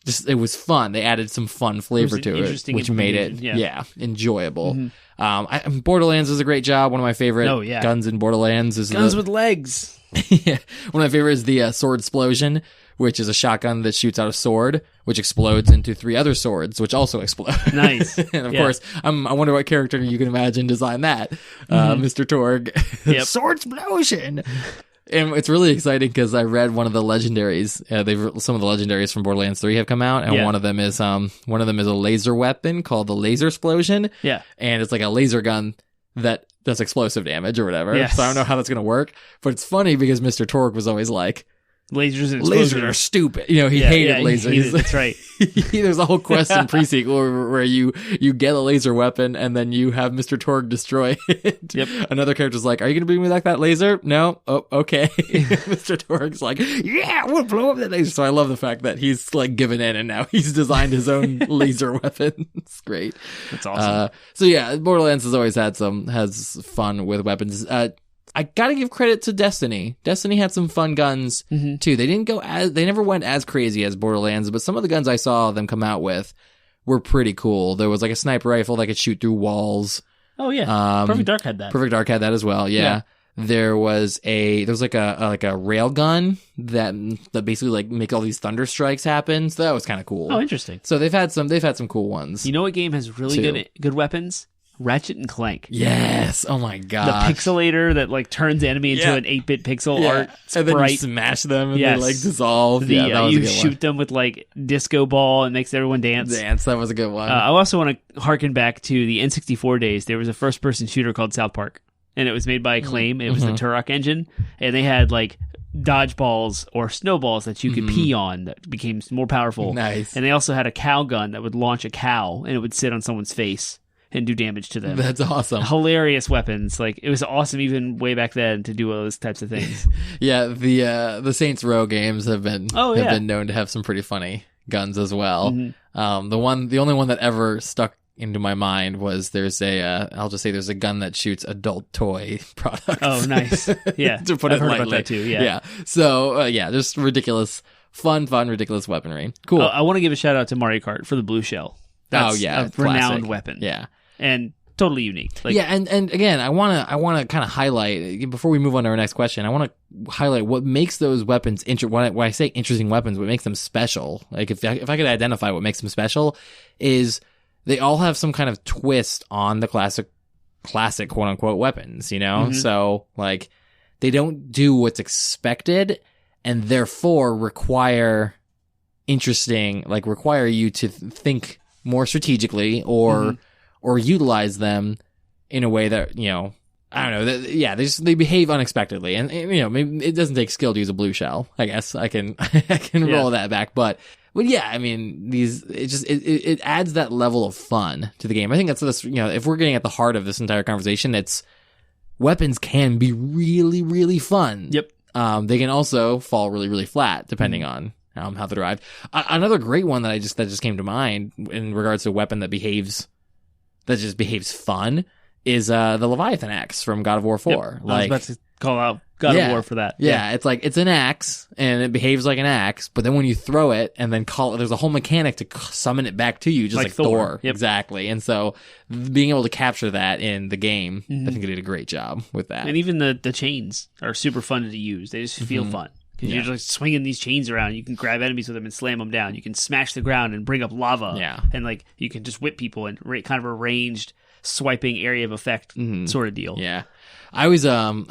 just, it was fun. They added some fun flavor to it, which made it enjoyable. Borderlands is a great job. One of my favorite guns in Borderlands is guns with legs. One of my favorites is the sword explosion, which is a shotgun that shoots out a sword, which explodes into 3 other swords, which also explode. Nice. And of course, I wonder what character you can imagine designed that. Mr. Torg. Sword explosion. And it's really exciting because I read one of the legendaries. Some of the legendaries from Borderlands 3 have come out, and one of them is a laser weapon called the Laser Explosion. Yeah. And it's like a laser gun that does explosive damage or whatever. Yes. So I don't know how that's going to work. But it's funny because Mr. Torg was always like, lasers are stupid. He hated lasers. That's right. There's a whole quest in pre-sequel where you get a laser weapon and then you have Mr. Torg destroy it. Yep. Another character's like, are you going to bring me back that laser? No? Oh, okay. Mr. Torg's like, yeah, I want to blow up that laser. So I love the fact that he's like given in and now he's designed his own laser weapon. It's great. That's awesome. So yeah, Borderlands has fun with weapons. I gotta give credit to Destiny. Destiny had some fun guns too. They never went as crazy as Borderlands, but some of the guns I saw them come out with were pretty cool. There was like a sniper rifle that could shoot through walls. Oh yeah, Perfect Dark had that. Perfect Dark had that as well. Yeah. There was like a rail gun that basically like make all these thunder strikes happen. So that was kind of cool. Oh, interesting. So they've had some cool ones. You know what game has really good weapons? Ratchet and Clank. Yes. Oh my god. The pixelator that like turns enemy into an 8-bit pixel art sprite. And then you smash them and they like dissolve. You shoot them with like disco ball and makes everyone dance. That was a good one. I also want to harken back to the N64 days. There was a first person shooter called South Park, and it was made by Acclaim. It was the Turok engine, and they had like dodgeballs or snowballs that you could pee on that became more powerful. Nice. And they also had a cow gun that would launch a cow and it would sit on someone's face and do damage to them. That's awesome. Hilarious weapons. Like, it was awesome even way back then to do all those types of things. The Saints Row games have been known to have some pretty funny guns as well. The only one that ever stuck into my mind was there's a gun that shoots adult toy products. Oh, nice. Yeah. To put it lightly. About that too. Yeah. So just ridiculous weaponry. Cool. I want to give a shout out to Mario Kart for the blue shell. That's a renowned weapon. Yeah. And totally unique. And again, I want to kind of highlight, before we move on to our next question, I want to highlight what makes those weapons when I say interesting weapons, what makes them special. Like if I could identify what makes them special is they all have some kind of twist on the classic quote unquote weapons, you know? So like they don't do what's expected and therefore require you to think more strategically or utilize them in a way that, you know, I don't know. They behave unexpectedly, and you know, maybe it doesn't take skill to use a blue shell. I guess I can roll that back, but yeah, I mean, it adds that level of fun to the game. I think that's this. You know, if we're getting at the heart of this entire conversation, it's weapons can be really, really fun. Yep. They can also fall really, really flat depending on how they're derived. Another great one that just came to mind in regards to a weapon that just behaves fun is the Leviathan axe from God of War 4. Yep. I was about to call out God of War for that. Yeah, it's like it's an axe and it behaves like an axe, but then when you throw it and then there's a whole mechanic to summon it back to you, just like Thor. Yep. Exactly. And so being able to capture that in the game, I think they did a great job with that. And even the chains are super fun to use. They just feel fun. Because you're just swinging these chains around. You can grab enemies with them and slam them down. You can smash the ground and bring up lava. Yeah. And like you can just whip people and kind of a ranged swiping area of effect sort of deal. Yeah. I always, like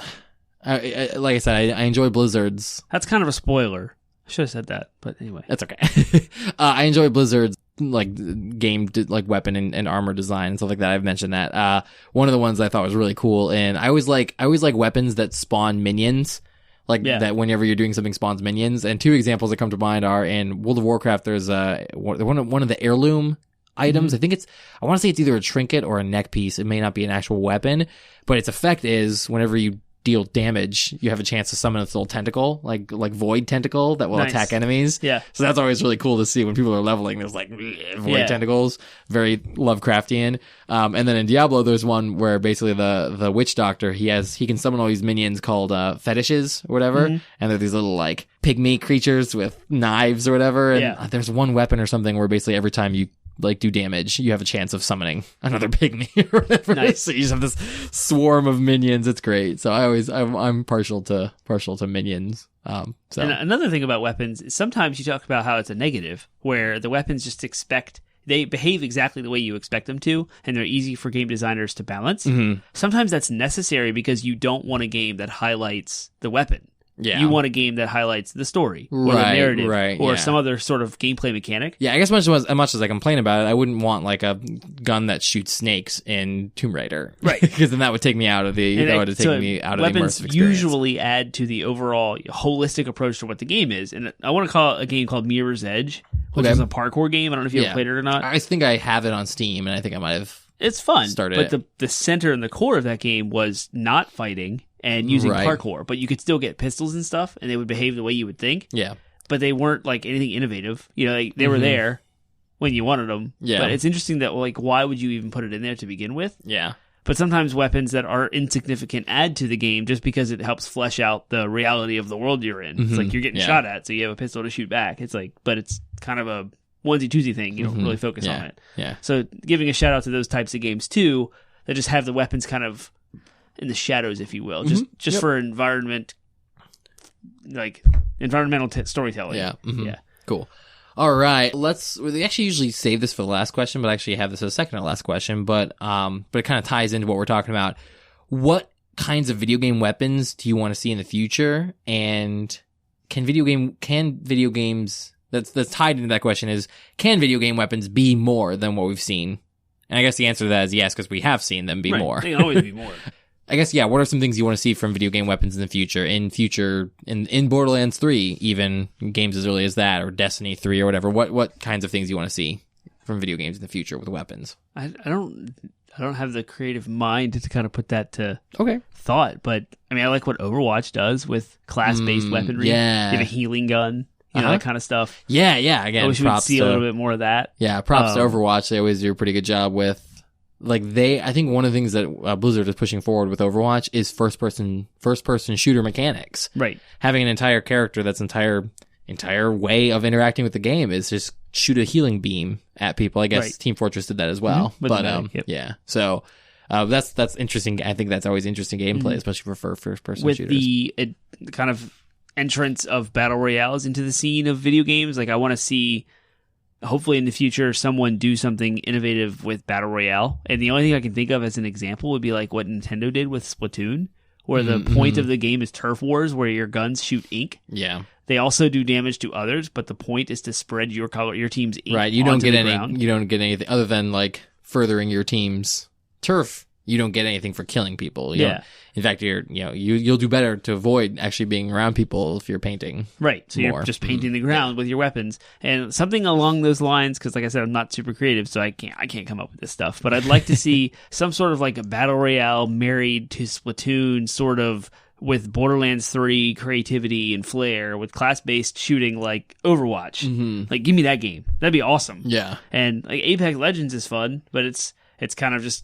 I said, I enjoy Blizzard's. That's kind of a spoiler. I should have said that, but anyway. That's okay. I enjoy Blizzard's like game, like weapon and armor design and stuff like that. I've mentioned that. One of the ones I thought was really cool, and I always like weapons that spawn minions. That whenever you're doing something spawns minions. And two examples that come to mind are in World of Warcraft, there's one of the heirloom items. I want to say it's either a trinket or a neck piece. It may not be an actual weapon, but its effect is whenever you deal damage, you have a chance to summon its little tentacle, like void tentacle that will attack enemies. Yeah. So that's always really cool to see when people are leveling. There's like void tentacles, very Lovecraftian. And then in Diablo, there's one where basically the witch doctor, he can summon all these minions called fetishes or whatever, and they're these little like pygmy creatures with knives or whatever. And there's one weapon or something where basically every time you like do damage, you have a chance of summoning another pygmy or whatever. Nice. So you just have this swarm of minions. It's great. So I'm partial to minions. So and another thing about weapons is sometimes you talk about how it's a negative, where the weapons they behave exactly the way you expect them to, and they're easy for game designers to balance. Sometimes that's necessary because you don't want a game that highlights the weapon. Yeah. You want a game that highlights the story or the narrative or some other sort of gameplay mechanic. Yeah, I guess as much as I complain about it, I wouldn't want like a gun that shoots snakes in Tomb Raider. Right. Because then that would take me out of the immersive experience. Weapons usually add to the overall holistic approach to what the game is. And I want to call it a game called Mirror's Edge, which is a parkour game. I don't know if you ever played it or not. I think I have it on Steam, and I think I might have. It's fun, but the center and the core of that game was not fighting and using parkour, but you could still get pistols and stuff, and they would behave the way you would think. Yeah, but they weren't like anything innovative. You know, like, they were there when you wanted them. Yeah, but it's interesting that like why would you even put it in there to begin with? Yeah. But sometimes weapons that are insignificant add to the game just because it helps flesh out the reality of the world you're in. It's like you're getting shot at, so you have a pistol to shoot back. It's like, but it's kind of a onesie-twosie thing. You don't really focus on it. Yeah. So giving a shout out to those types of games too, that just have the weapons kind of in the shadows, if you will, just for environmental storytelling. Yeah. Yeah. Cool. All right. We actually usually save this for the last question, but I actually have this as a second to last question, but it kind of ties into what we're talking about. What kinds of video game weapons do you want to see in the future? And can video games that's tied into that question is, can video game weapons be more than what we've seen? And I guess the answer to that is yes, because we have seen them be more. They can always be more. I guess, yeah, what are some things you want to see from video game weapons in the future? In Borderlands 3, even games as early as that, or Destiny 3 or whatever, what kinds of things you want to see from video games in the future with weapons? I don't have the creative mind to kind of put that to thought, but I mean, I like what Overwatch does with class-based weaponry. Yeah. You have a healing gun. You know, that kind of stuff. Yeah. Again, I wish we'd see a little bit more of that. Yeah, props to Overwatch. They always do a pretty good job with, like, I think one of the things that Blizzard is pushing forward with Overwatch is first person shooter mechanics. Right. Having an entire character that's entire way of interacting with the game is just shoot a healing beam at people. I guess Team Fortress did that as well. Yeah. So that's interesting. I think that's always interesting gameplay, especially for first person shooters. With the kind of entrance of battle royales into the scene of video games, like I want to see hopefully in the future someone do something innovative with Battle Royale. And the only thing I can think of as an example would be like what Nintendo did with Splatoon, where the point of the game is turf wars, where your guns shoot ink. Yeah. They also do damage to others, but the point is to spread your team's ink. Right. You don't get anything other than like furthering your team's turf. You don't get anything for killing people. You know? In fact, you'll do better to avoid actually being around people if you're painting. Right. So you're just painting the ground with your weapons and something along those lines. Because like I said, I'm not super creative, so I can't come up with this stuff. But I'd like to see some sort of like a Battle Royale married to Splatoon, sort of with Borderlands 3 creativity and flair, with class-based shooting like Overwatch. Like, give me that game. That'd be awesome. Yeah. And like Apex Legends is fun, but it's kind of just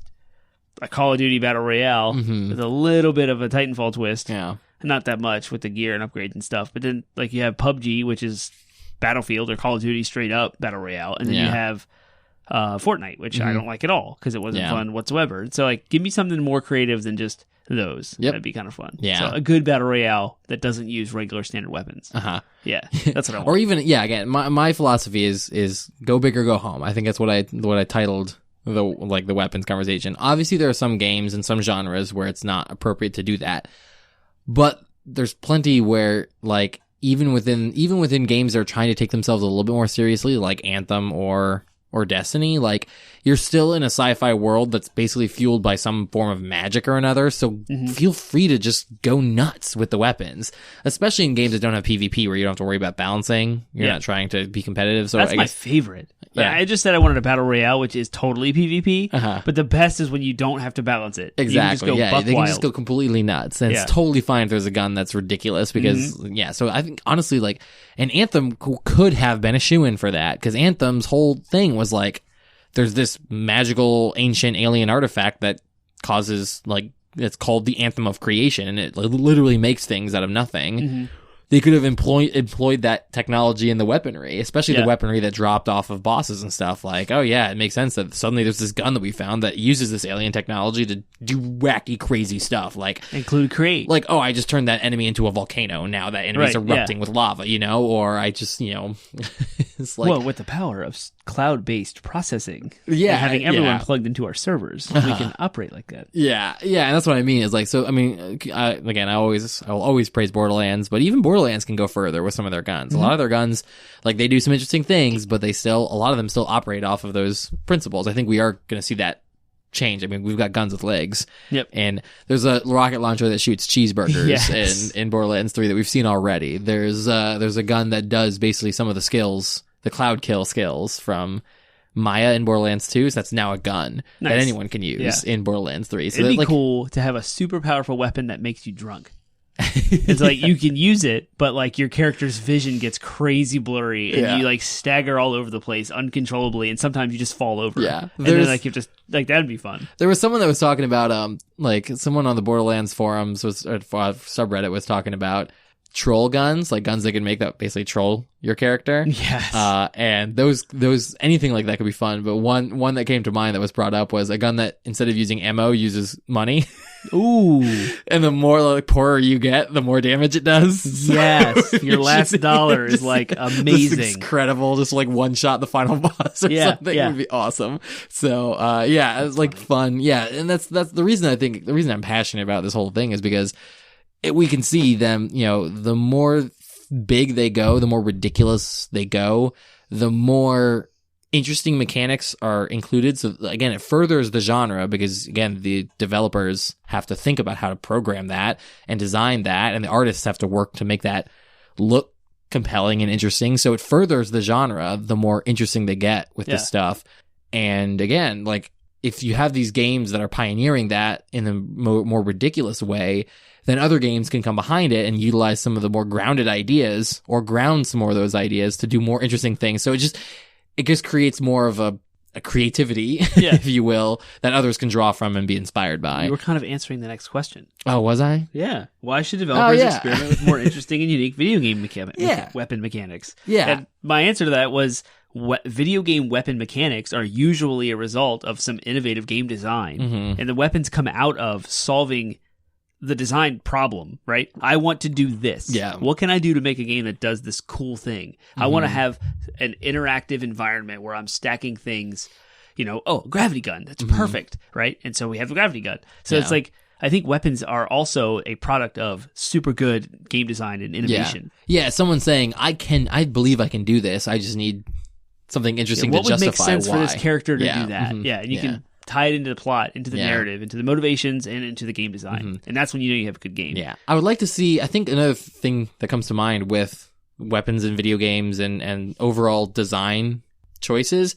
a Call of Duty Battle Royale with a little bit of a Titanfall twist. Yeah. Not that much with the gear and upgrades and stuff. But then like you have PUBG, which is Battlefield or Call of Duty straight up Battle Royale. And then you have Fortnite, which I don't like at all because it wasn't fun whatsoever. So like give me something more creative than just those. Yep. That'd be kind of fun. Yeah. So a good Battle Royale that doesn't use regular standard weapons. Yeah. That's what I want. Or even, again, my philosophy is go big or go home. I think that's what I titled the weapons conversation. Obviously there are some games and some genres where it's not appropriate to do that, but there's plenty where like even within games that are trying to take themselves a little bit more seriously, like Anthem or Destiny, like you're still in a sci-fi world that's basically fueled by some form of magic or another, so feel free to just go nuts with the weapons, especially in games that don't have PvP where you don't have to worry about balancing. You're not trying to be competitive. So that's my favorite. Yeah. I just said I wanted a Battle Royale, which is totally PvP, but the best is when you don't have to balance it. Exactly. They can just go completely nuts, and it's totally fine if there's a gun that's ridiculous because so I think honestly like an Anthem could have been a shoo-in for that, because Anthem's whole thing was like there's this magical ancient alien artifact that causes like it's called the Anthem of Creation, and it literally makes things out of nothing. They could have employed that technology in the weaponry, especially the weaponry that dropped off of bosses and stuff. Like, oh yeah, it makes sense that suddenly there's this gun that we found that uses this alien technology to do wacky, crazy stuff. Like, include create. Like, oh, I just turned that enemy into a volcano. Now that enemy's erupting with lava, or I just, it's like, well, with the power of cloud-based processing, and having everyone plugged into our servers, we can operate like that. Yeah, and that's what I mean. Is like, so I mean, again, I'll always praise Borderlands, but even Borderlands can go further with some of their guns. A lot of their guns, like they do some interesting things, but a lot of them still operate off of those principles. I think we are going to see that change. I mean, we've got guns with legs. Yep. And there's a rocket launcher that shoots cheeseburgers in Borderlands 3 that we've seen already. There's a gun that does basically some of the skills, the cloud kill skills from Maya in Borderlands 2, so that's now a gun that anyone can use in Borderlands 3. So it'd be cool to have a super powerful weapon that makes you drunk. It's like you can use it, but like your character's vision gets crazy blurry, and you like stagger all over the place uncontrollably, and sometimes you just fall over. Yeah, and then like you just like that'd be fun. There was someone that was talking about like someone on the Borderlands forums subreddit was talking about troll guns, like guns that can make that basically troll your character. Yes. And those anything like that could be fun. But one that came to mind that was brought up was a gun that instead of using ammo uses money. Ooh. And the more like poorer you get, the more damage it does. Yes. Your last dollar is like amazing. This incredible, just like one shot the final boss or something. It would be awesome. So it's like fun. Yeah, and that's the reason I'm passionate about this whole thing is because we can see them, the more big they go, the more ridiculous they go, the more interesting mechanics are included. So again, it furthers the genre because again, the developers have to think about how to program that and design that, and the artists have to work to make that look compelling and interesting. So it furthers the genre the more interesting they get with this stuff. And again, like if you have these games that are pioneering that in a more ridiculous way, then other games can come behind it and utilize some of the more grounded ideas or ground some more of those ideas to do more interesting things. So it just creates more of a creativity, if you will, that others can draw from and be inspired by. You were kind of answering the next question. Oh, was I? Yeah. Why should developers experiment with more interesting and unique video game weapon mechanics? Yeah. And my answer to that was video game weapon mechanics are usually a result of some innovative game design. And the weapons come out of solving the design problem, right? I want to do this. Yeah. What can I do to make a game that does this cool thing? I want to have an interactive environment where I'm stacking things, gravity gun. That's perfect, right? And so we have the gravity gun. So it's like, I think weapons are also a product of super good game design and innovation. Yeah, someone's saying, I believe I can do this. I just need something interesting to justify why. What would make sense for this character to do that? Yeah, and you can tie it into the plot, into the narrative, into the motivations, and into the game design. And that's when you know you have a good game. Yeah. I would like to see, I think another thing that comes to mind with weapons in video games and overall design choices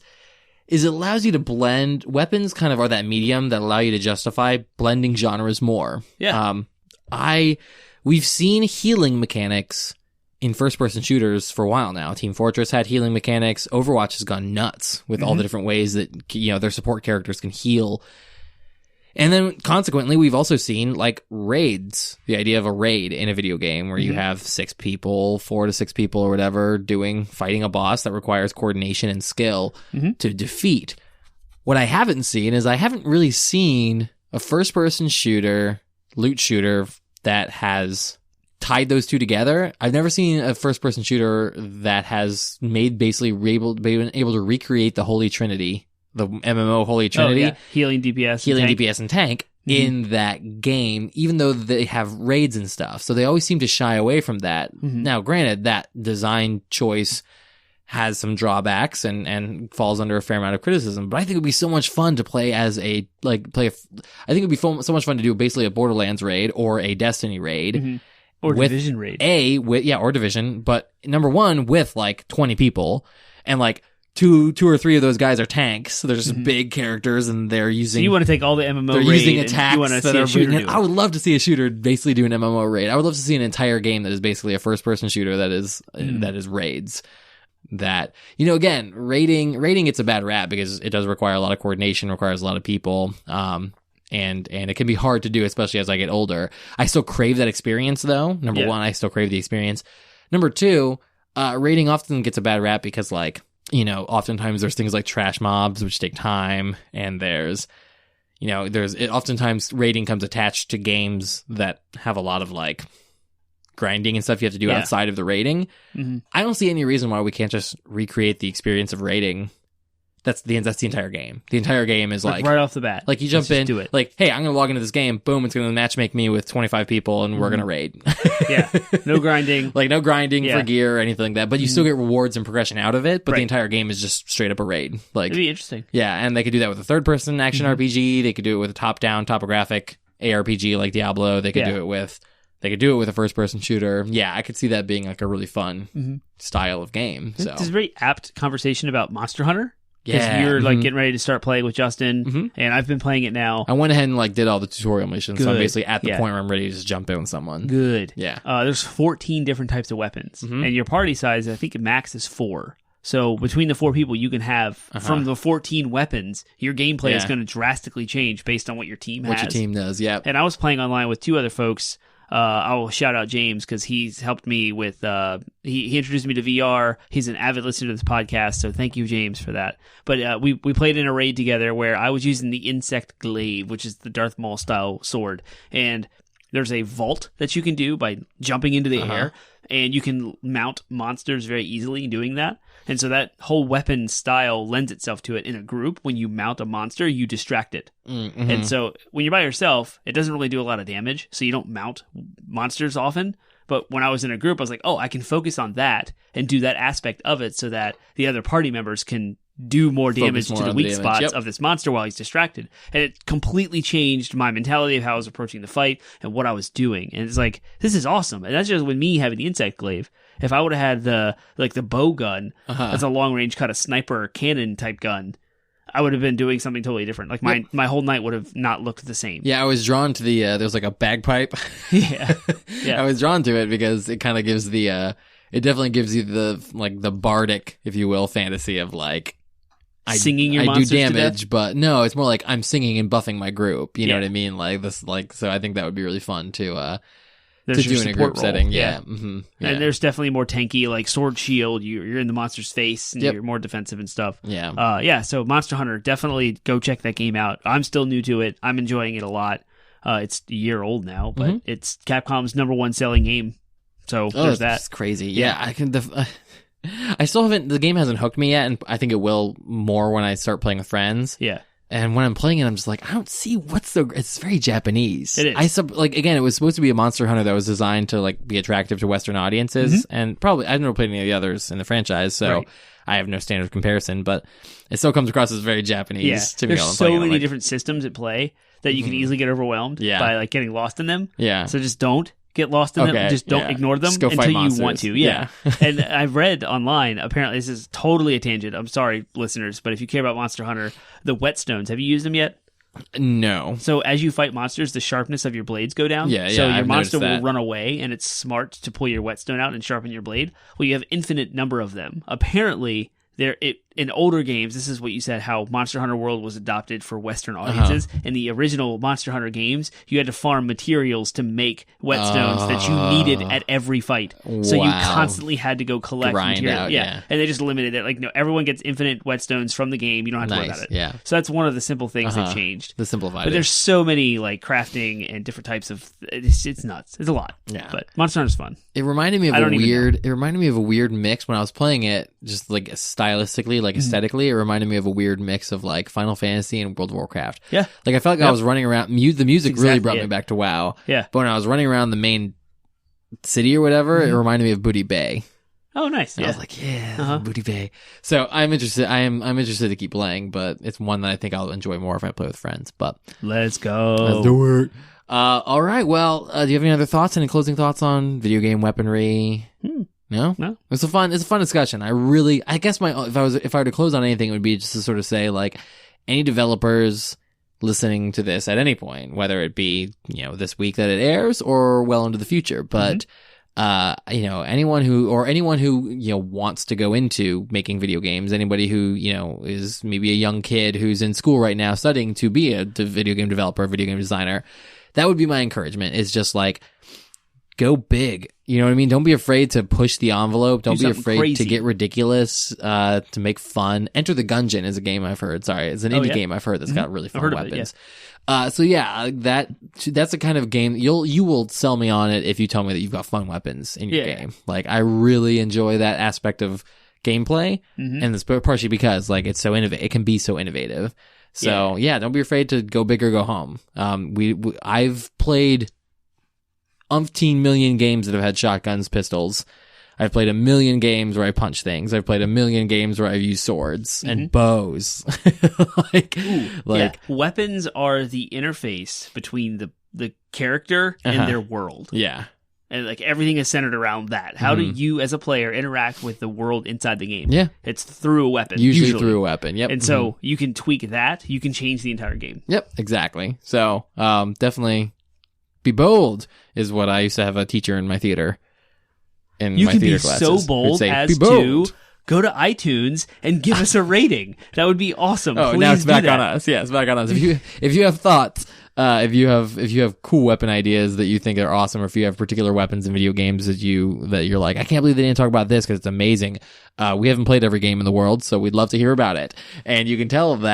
is it allows you to blend. Weapons kind of are that medium that allow you to justify blending genres more. Yeah. We've seen healing mechanics in first-person shooters for a while now. Team Fortress had healing mechanics. Overwatch has gone nuts with all the different ways that their support characters can heal. And then, consequently, we've also seen, like, raids. The idea of a raid in a video game where you have 4 to 6 people or whatever, fighting a boss that requires coordination and skill to defeat. What I haven't seen is I haven't really seen a first-person shooter, loot shooter, that has tied those two together. I've never seen a first-person shooter that has been able to recreate the Holy Trinity, the MMO Holy Trinity. Healing, DPS, and tank in that game, even though they have raids and stuff. So they always seem to shy away from that. Now, granted, that design choice has some drawbacks and falls under a fair amount of criticism, but I think it would be so much fun to play as I think it would be so much fun to do basically a Borderlands raid or a Destiny raid. Or Division raid. Or Division, but number one, with like 20 people, and like two or three of those guys are tanks, so they're just big characters, and they're using... So you want to take all the MMO they're raid using attacks you want to see a shooter do it. I would love to see a shooter basically do an MMO raid. I would love to see an entire game that is basically a first-person shooter that is raids. That, again, raiding gets a bad rap because it does require a lot of coordination, requires a lot of people, and it can be hard to do, especially as I get older. I still crave that experience, though. Number one, I still crave the experience. Number two, raiding often gets a bad rap because, like, oftentimes there's things like trash mobs, which take time, and oftentimes raiding comes attached to games that have a lot of, like, grinding and stuff you have to do outside of the raiding. I don't see any reason why we can't just recreate the experience of raiding. That's the entire game. The entire game is like right off the bat. Like you jump in, do it. Like, hey, I'm gonna log into this game. Boom, it's gonna matchmake me with 25 people, and we're gonna raid. No grinding. Like no grinding for gear or anything like that. But you still get rewards and progression out of it. But the entire game is just straight up a raid. Like it'd be interesting. Yeah, and they could do that with a third-person action RPG. They could do it with a top-down, topographic ARPG like Diablo. They could do it with. They could do it with a first-person shooter. Yeah, I could see that being like a really fun style of game. So it's a very apt conversation about Monster Hunter. Because you're like getting ready to start playing with Justin, and I've been playing it now. I went ahead and like did all the tutorial missions, so I'm basically at the point where I'm ready to just jump in with someone. Good. Yeah. There's 14 different types of weapons, and your party size, I think max is 4. So between the 4 people, you can have from the 14 weapons, your gameplay is going to drastically change based on what your team has. What your team does, yeah. And I was playing online with 2 other folks. I'll shout out James because he's helped me with he introduced me to VR. He's an avid listener to this podcast, so thank you, James, for that. But we played in a raid together where I was using the Insect Glaive, which is the Darth Maul style sword, and there's a vault that you can do by jumping into the air, and you can mount monsters very easily doing that. And so that whole weapon style lends itself to it in a group. When you mount a monster, you distract it. And so when you're by yourself, it doesn't really do a lot of damage, so you don't mount monsters often. But when I was in a group, I was like, oh, I can focus on that and do that aspect of it so that the other party members can do more damage to the weak spots of this monster while he's distracted. And it completely changed my mentality of how I was approaching the fight and what I was doing. And it's like, this is awesome. And that's just with me having the Insect Glaive. If I would have had the bow gun, that's a long range kind of sniper cannon type gun, I would have been doing something totally different. Like my whole night would have not looked the same. Yeah, I was drawn to the there's like a bagpipe. Yeah. I was drawn to it because it kind of gives it definitely gives you the bardic, if you will, fantasy of like singing your I monsters do damage, to death? But no, it's more like I'm singing and buffing my group. You know what I mean? Like this, so I think that would be really fun to do in a group setting. Yeah. And there's definitely more tanky, like sword shield. You're in the monster's face and you're more defensive and stuff. Yeah. So Monster Hunter, definitely go check that game out. I'm still new to it. I'm enjoying it a lot. It's a year old now, but it's Capcom's #1 selling game. So there's that. That's crazy. Yeah, I can. I still haven't. The game hasn't hooked me yet, and I think it will more when I start playing with friends. Yeah. And when I'm playing it, I'm just like, I don't see it's very Japanese. It is. Again, it was supposed to be a Monster Hunter that was designed to like be attractive to Western audiences, and probably I've never played any of the others in the franchise, so I have no standard of comparison. But it still comes across as very Japanese to me. There's so many different systems at play that you can easily get overwhelmed by like getting lost in them. Yeah. So just don't get lost in them. Just don't ignore them until you want to. Yeah. And I've read online, apparently this is totally a tangent. I'm sorry, listeners, but if you care about Monster Hunter, the whetstones, have you used them yet? No. So as you fight monsters, the sharpness of your blades go down. Yeah, so your I've monster noticed will that. run away, and it's smart to pull your whetstone out and sharpen your blade. Well, you have infinite number of them. Apparently, in older games, this is what you said, how Monster Hunter World was adopted for Western audiences. In the original Monster Hunter games, you had to farm materials to make whetstones that you needed at every fight. So you constantly had to go collect material. And they just limited it. Like, no, everyone gets infinite whetstones from the game. You don't have to worry about it. Yeah. So that's one of the simple things they changed. The simplified. But there's so many like crafting and different types of. It's nuts. It's a lot. Yeah. But Monster Hunter's fun. It reminded me of a weird mix when I was playing it, just like stylistically, like aesthetically. It reminded me of a weird mix of like Final Fantasy and World of Warcraft. Yeah. Like I felt like I was running around. The music really brought me back to WoW. Yeah. But when I was running around the main city or whatever, it reminded me of Booty Bay. Oh, nice. And I was like, Booty Bay. So I'm interested. I'm interested to keep playing, but it's one that I think I'll enjoy more if I play with friends. But let's go. Let's do it. All right. Well, do you have any other thoughts? Any closing thoughts on video game weaponry? No. It's a fun discussion. I guess if I were to close on anything, it would be just to sort of say like any developers listening to this at any point, whether it be, this week that it airs or well into the future, but anyone who wants to go into making video games, anybody who, is maybe a young kid who's in school right now studying to be a video game developer, video game designer, that would be my encouragement, is just like, go big. You know what I mean? Don't be afraid to push the envelope. Don't be afraid to get ridiculous, to make fun. Enter the Gungeon is a game I've heard. Sorry, it's an indie game I've heard that's got really fun weapons. That's the kind of game you will sell me on it if you tell me that you've got fun weapons in your game. Like, I really enjoy that aspect of gameplay, and it's partially because like it's so innovative. It can be so innovative. So don't be afraid to go big or go home. I've played umpteen million games that have had shotguns, pistols. I've played a million games where I punch things. I've played a million games where I've used swords and bows. Weapons are the interface between the character and their world. Yeah. And like everything is centered around that. How do you as a player interact with the world inside the game? Yeah. It's through a weapon. Usually through a weapon. Yep. And so you can tweak that. You can change the entire game. Yep. Exactly. So, definitely be bold is what I used to have a teacher in my theater. You can be so bold as to go to iTunes and give us a rating. That would be awesome. Oh, please now it's do back that. on us. Yeah, it's back on us. If you have thoughts, if you have cool weapon ideas that you think are awesome, or if you have particular weapons in video games that you're like, I can't believe they didn't talk about this because it's amazing. We haven't played every game in the world, so we'd love to hear about it. And you can tell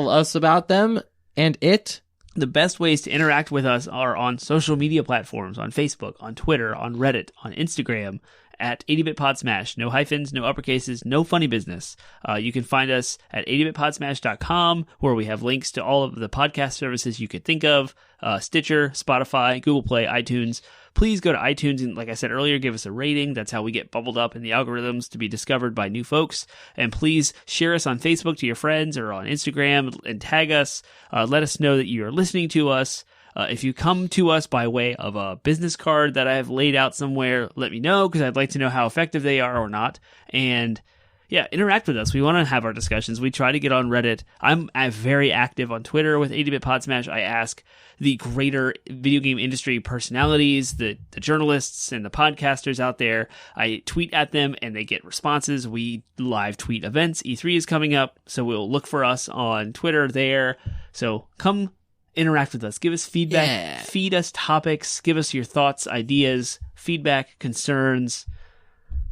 us about them and it. The best ways to interact with us are on social media platforms, on Facebook, on Twitter, on Reddit, on Instagram, at 80-bit Podsmash. No hyphens, no uppercases, no funny business. You can find us at 80bitpodsmash.com, where we have links to all of the podcast services you could think of, Stitcher, Spotify, Google Play, iTunes. Please go to iTunes and, like I said earlier, give us a rating. That's how we get bubbled up in the algorithms to be discovered by new folks. And please share us on Facebook to your friends or on Instagram and tag us. Let us know that you are listening to us. If you come to us by way of a business card that I have laid out somewhere, let me know, because I'd like to know how effective they are or not. And interact with us. We want to have our discussions. We try to get on Reddit. I'm very active on Twitter with 80-bit Podsmash. I ask the greater video game industry personalities, the journalists and the podcasters out there. I tweet at them and they get responses. We live tweet events. E3 is coming up, so we'll look for us on Twitter there. So come interact with us. Give us feedback. Feed us topics. Give us your thoughts, ideas, feedback, concerns,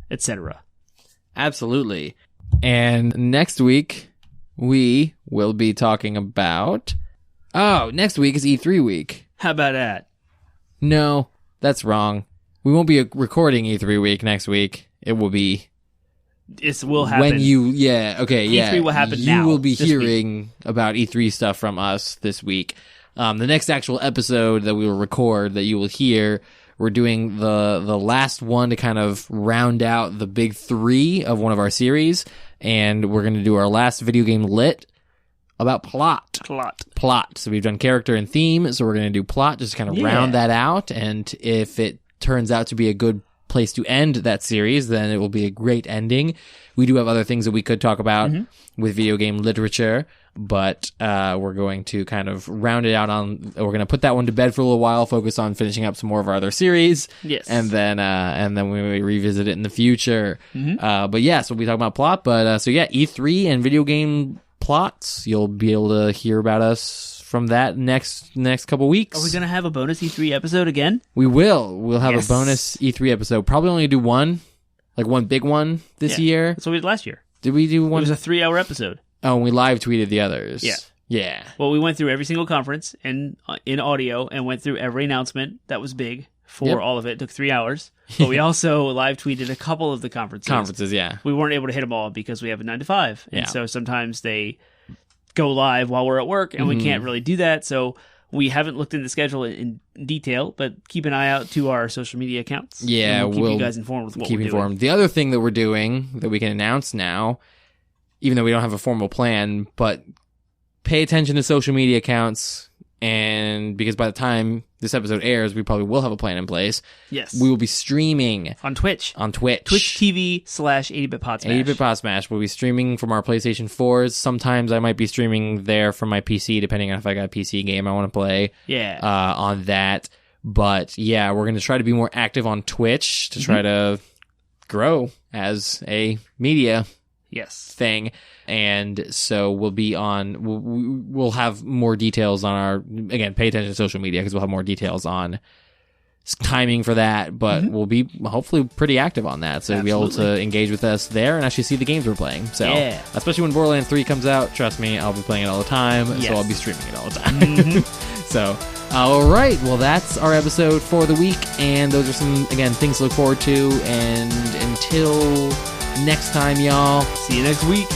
etc. Absolutely. And next week, we will be talking about... next week is E3 week. How about that? No, that's wrong. We won't be recording E3 week next week. It will be... It will happen. When you... Yeah, okay, yeah. E3 will happen now. You will be hearing about E3 stuff from us this week. The next actual episode that we will record that you will hear, we're doing the last one to kind of round out the big 3 of one of our series, and we're going to do our last video game lit about plot. So we've done character and theme, so we're going to do plot, just kind of round that out, and if it turns out to be a good place to end that series, then it will be a great ending. We do have other things that we could talk about with video game literature, but we're going to kind of round it out on... We're going to put that one to bed for a little while, focus on finishing up some more of our other series. Yes. And then we revisit it in the future. But yeah, so we'll be talking about plot. But so yeah, E3 and video game plots. You'll be able to hear about us from that next couple weeks. Are we going to have a bonus E3 episode again? We will. We'll have a bonus E3 episode. Probably only do one big one this year. That's what we did last year. Did we do one? It was a 3-hour episode. Oh, and we live tweeted the others. Yeah. Well, we went through every single conference in audio and went through every announcement that was big for all of it. It took 3 hours. But we also live tweeted a couple of the conferences. Yeah. We weren't able to hit them all because we have a 9 to 5. And so sometimes they go live while we're at work and we can't really do that. So we haven't looked into the schedule in detail, but keep an eye out to our social media accounts. Yeah, we'll keep you guys informed with what we're doing. The other thing that we're doing that we can announce now, even though we don't have a formal plan, but pay attention to social media accounts, and because by the time this episode airs, we probably will have a plan in place. Yes. We will be streaming on Twitch. Twitch TV /80bit Podsmash. 80bit Podsmash. We'll be streaming from our PlayStation 4s. Sometimes I might be streaming there from my PC, depending on if I got a PC game I want to play. Yeah. On that. But yeah, we're going to try to be more active on Twitch to try to grow as a media thing. And so we'll be on, we'll have more details on our, again, pay attention to social media because we'll have more details on timing for that, but we'll be hopefully pretty active on that. So you'll be able to engage with us there and actually see the games we're playing. So, especially when Borderlands 3 comes out, trust me, I'll be playing it all the time. So I'll be streaming it all the time. So, all right. Well, that's our episode for the week. And those are some, again, things to look forward to. And until next time, y'all. See you next week.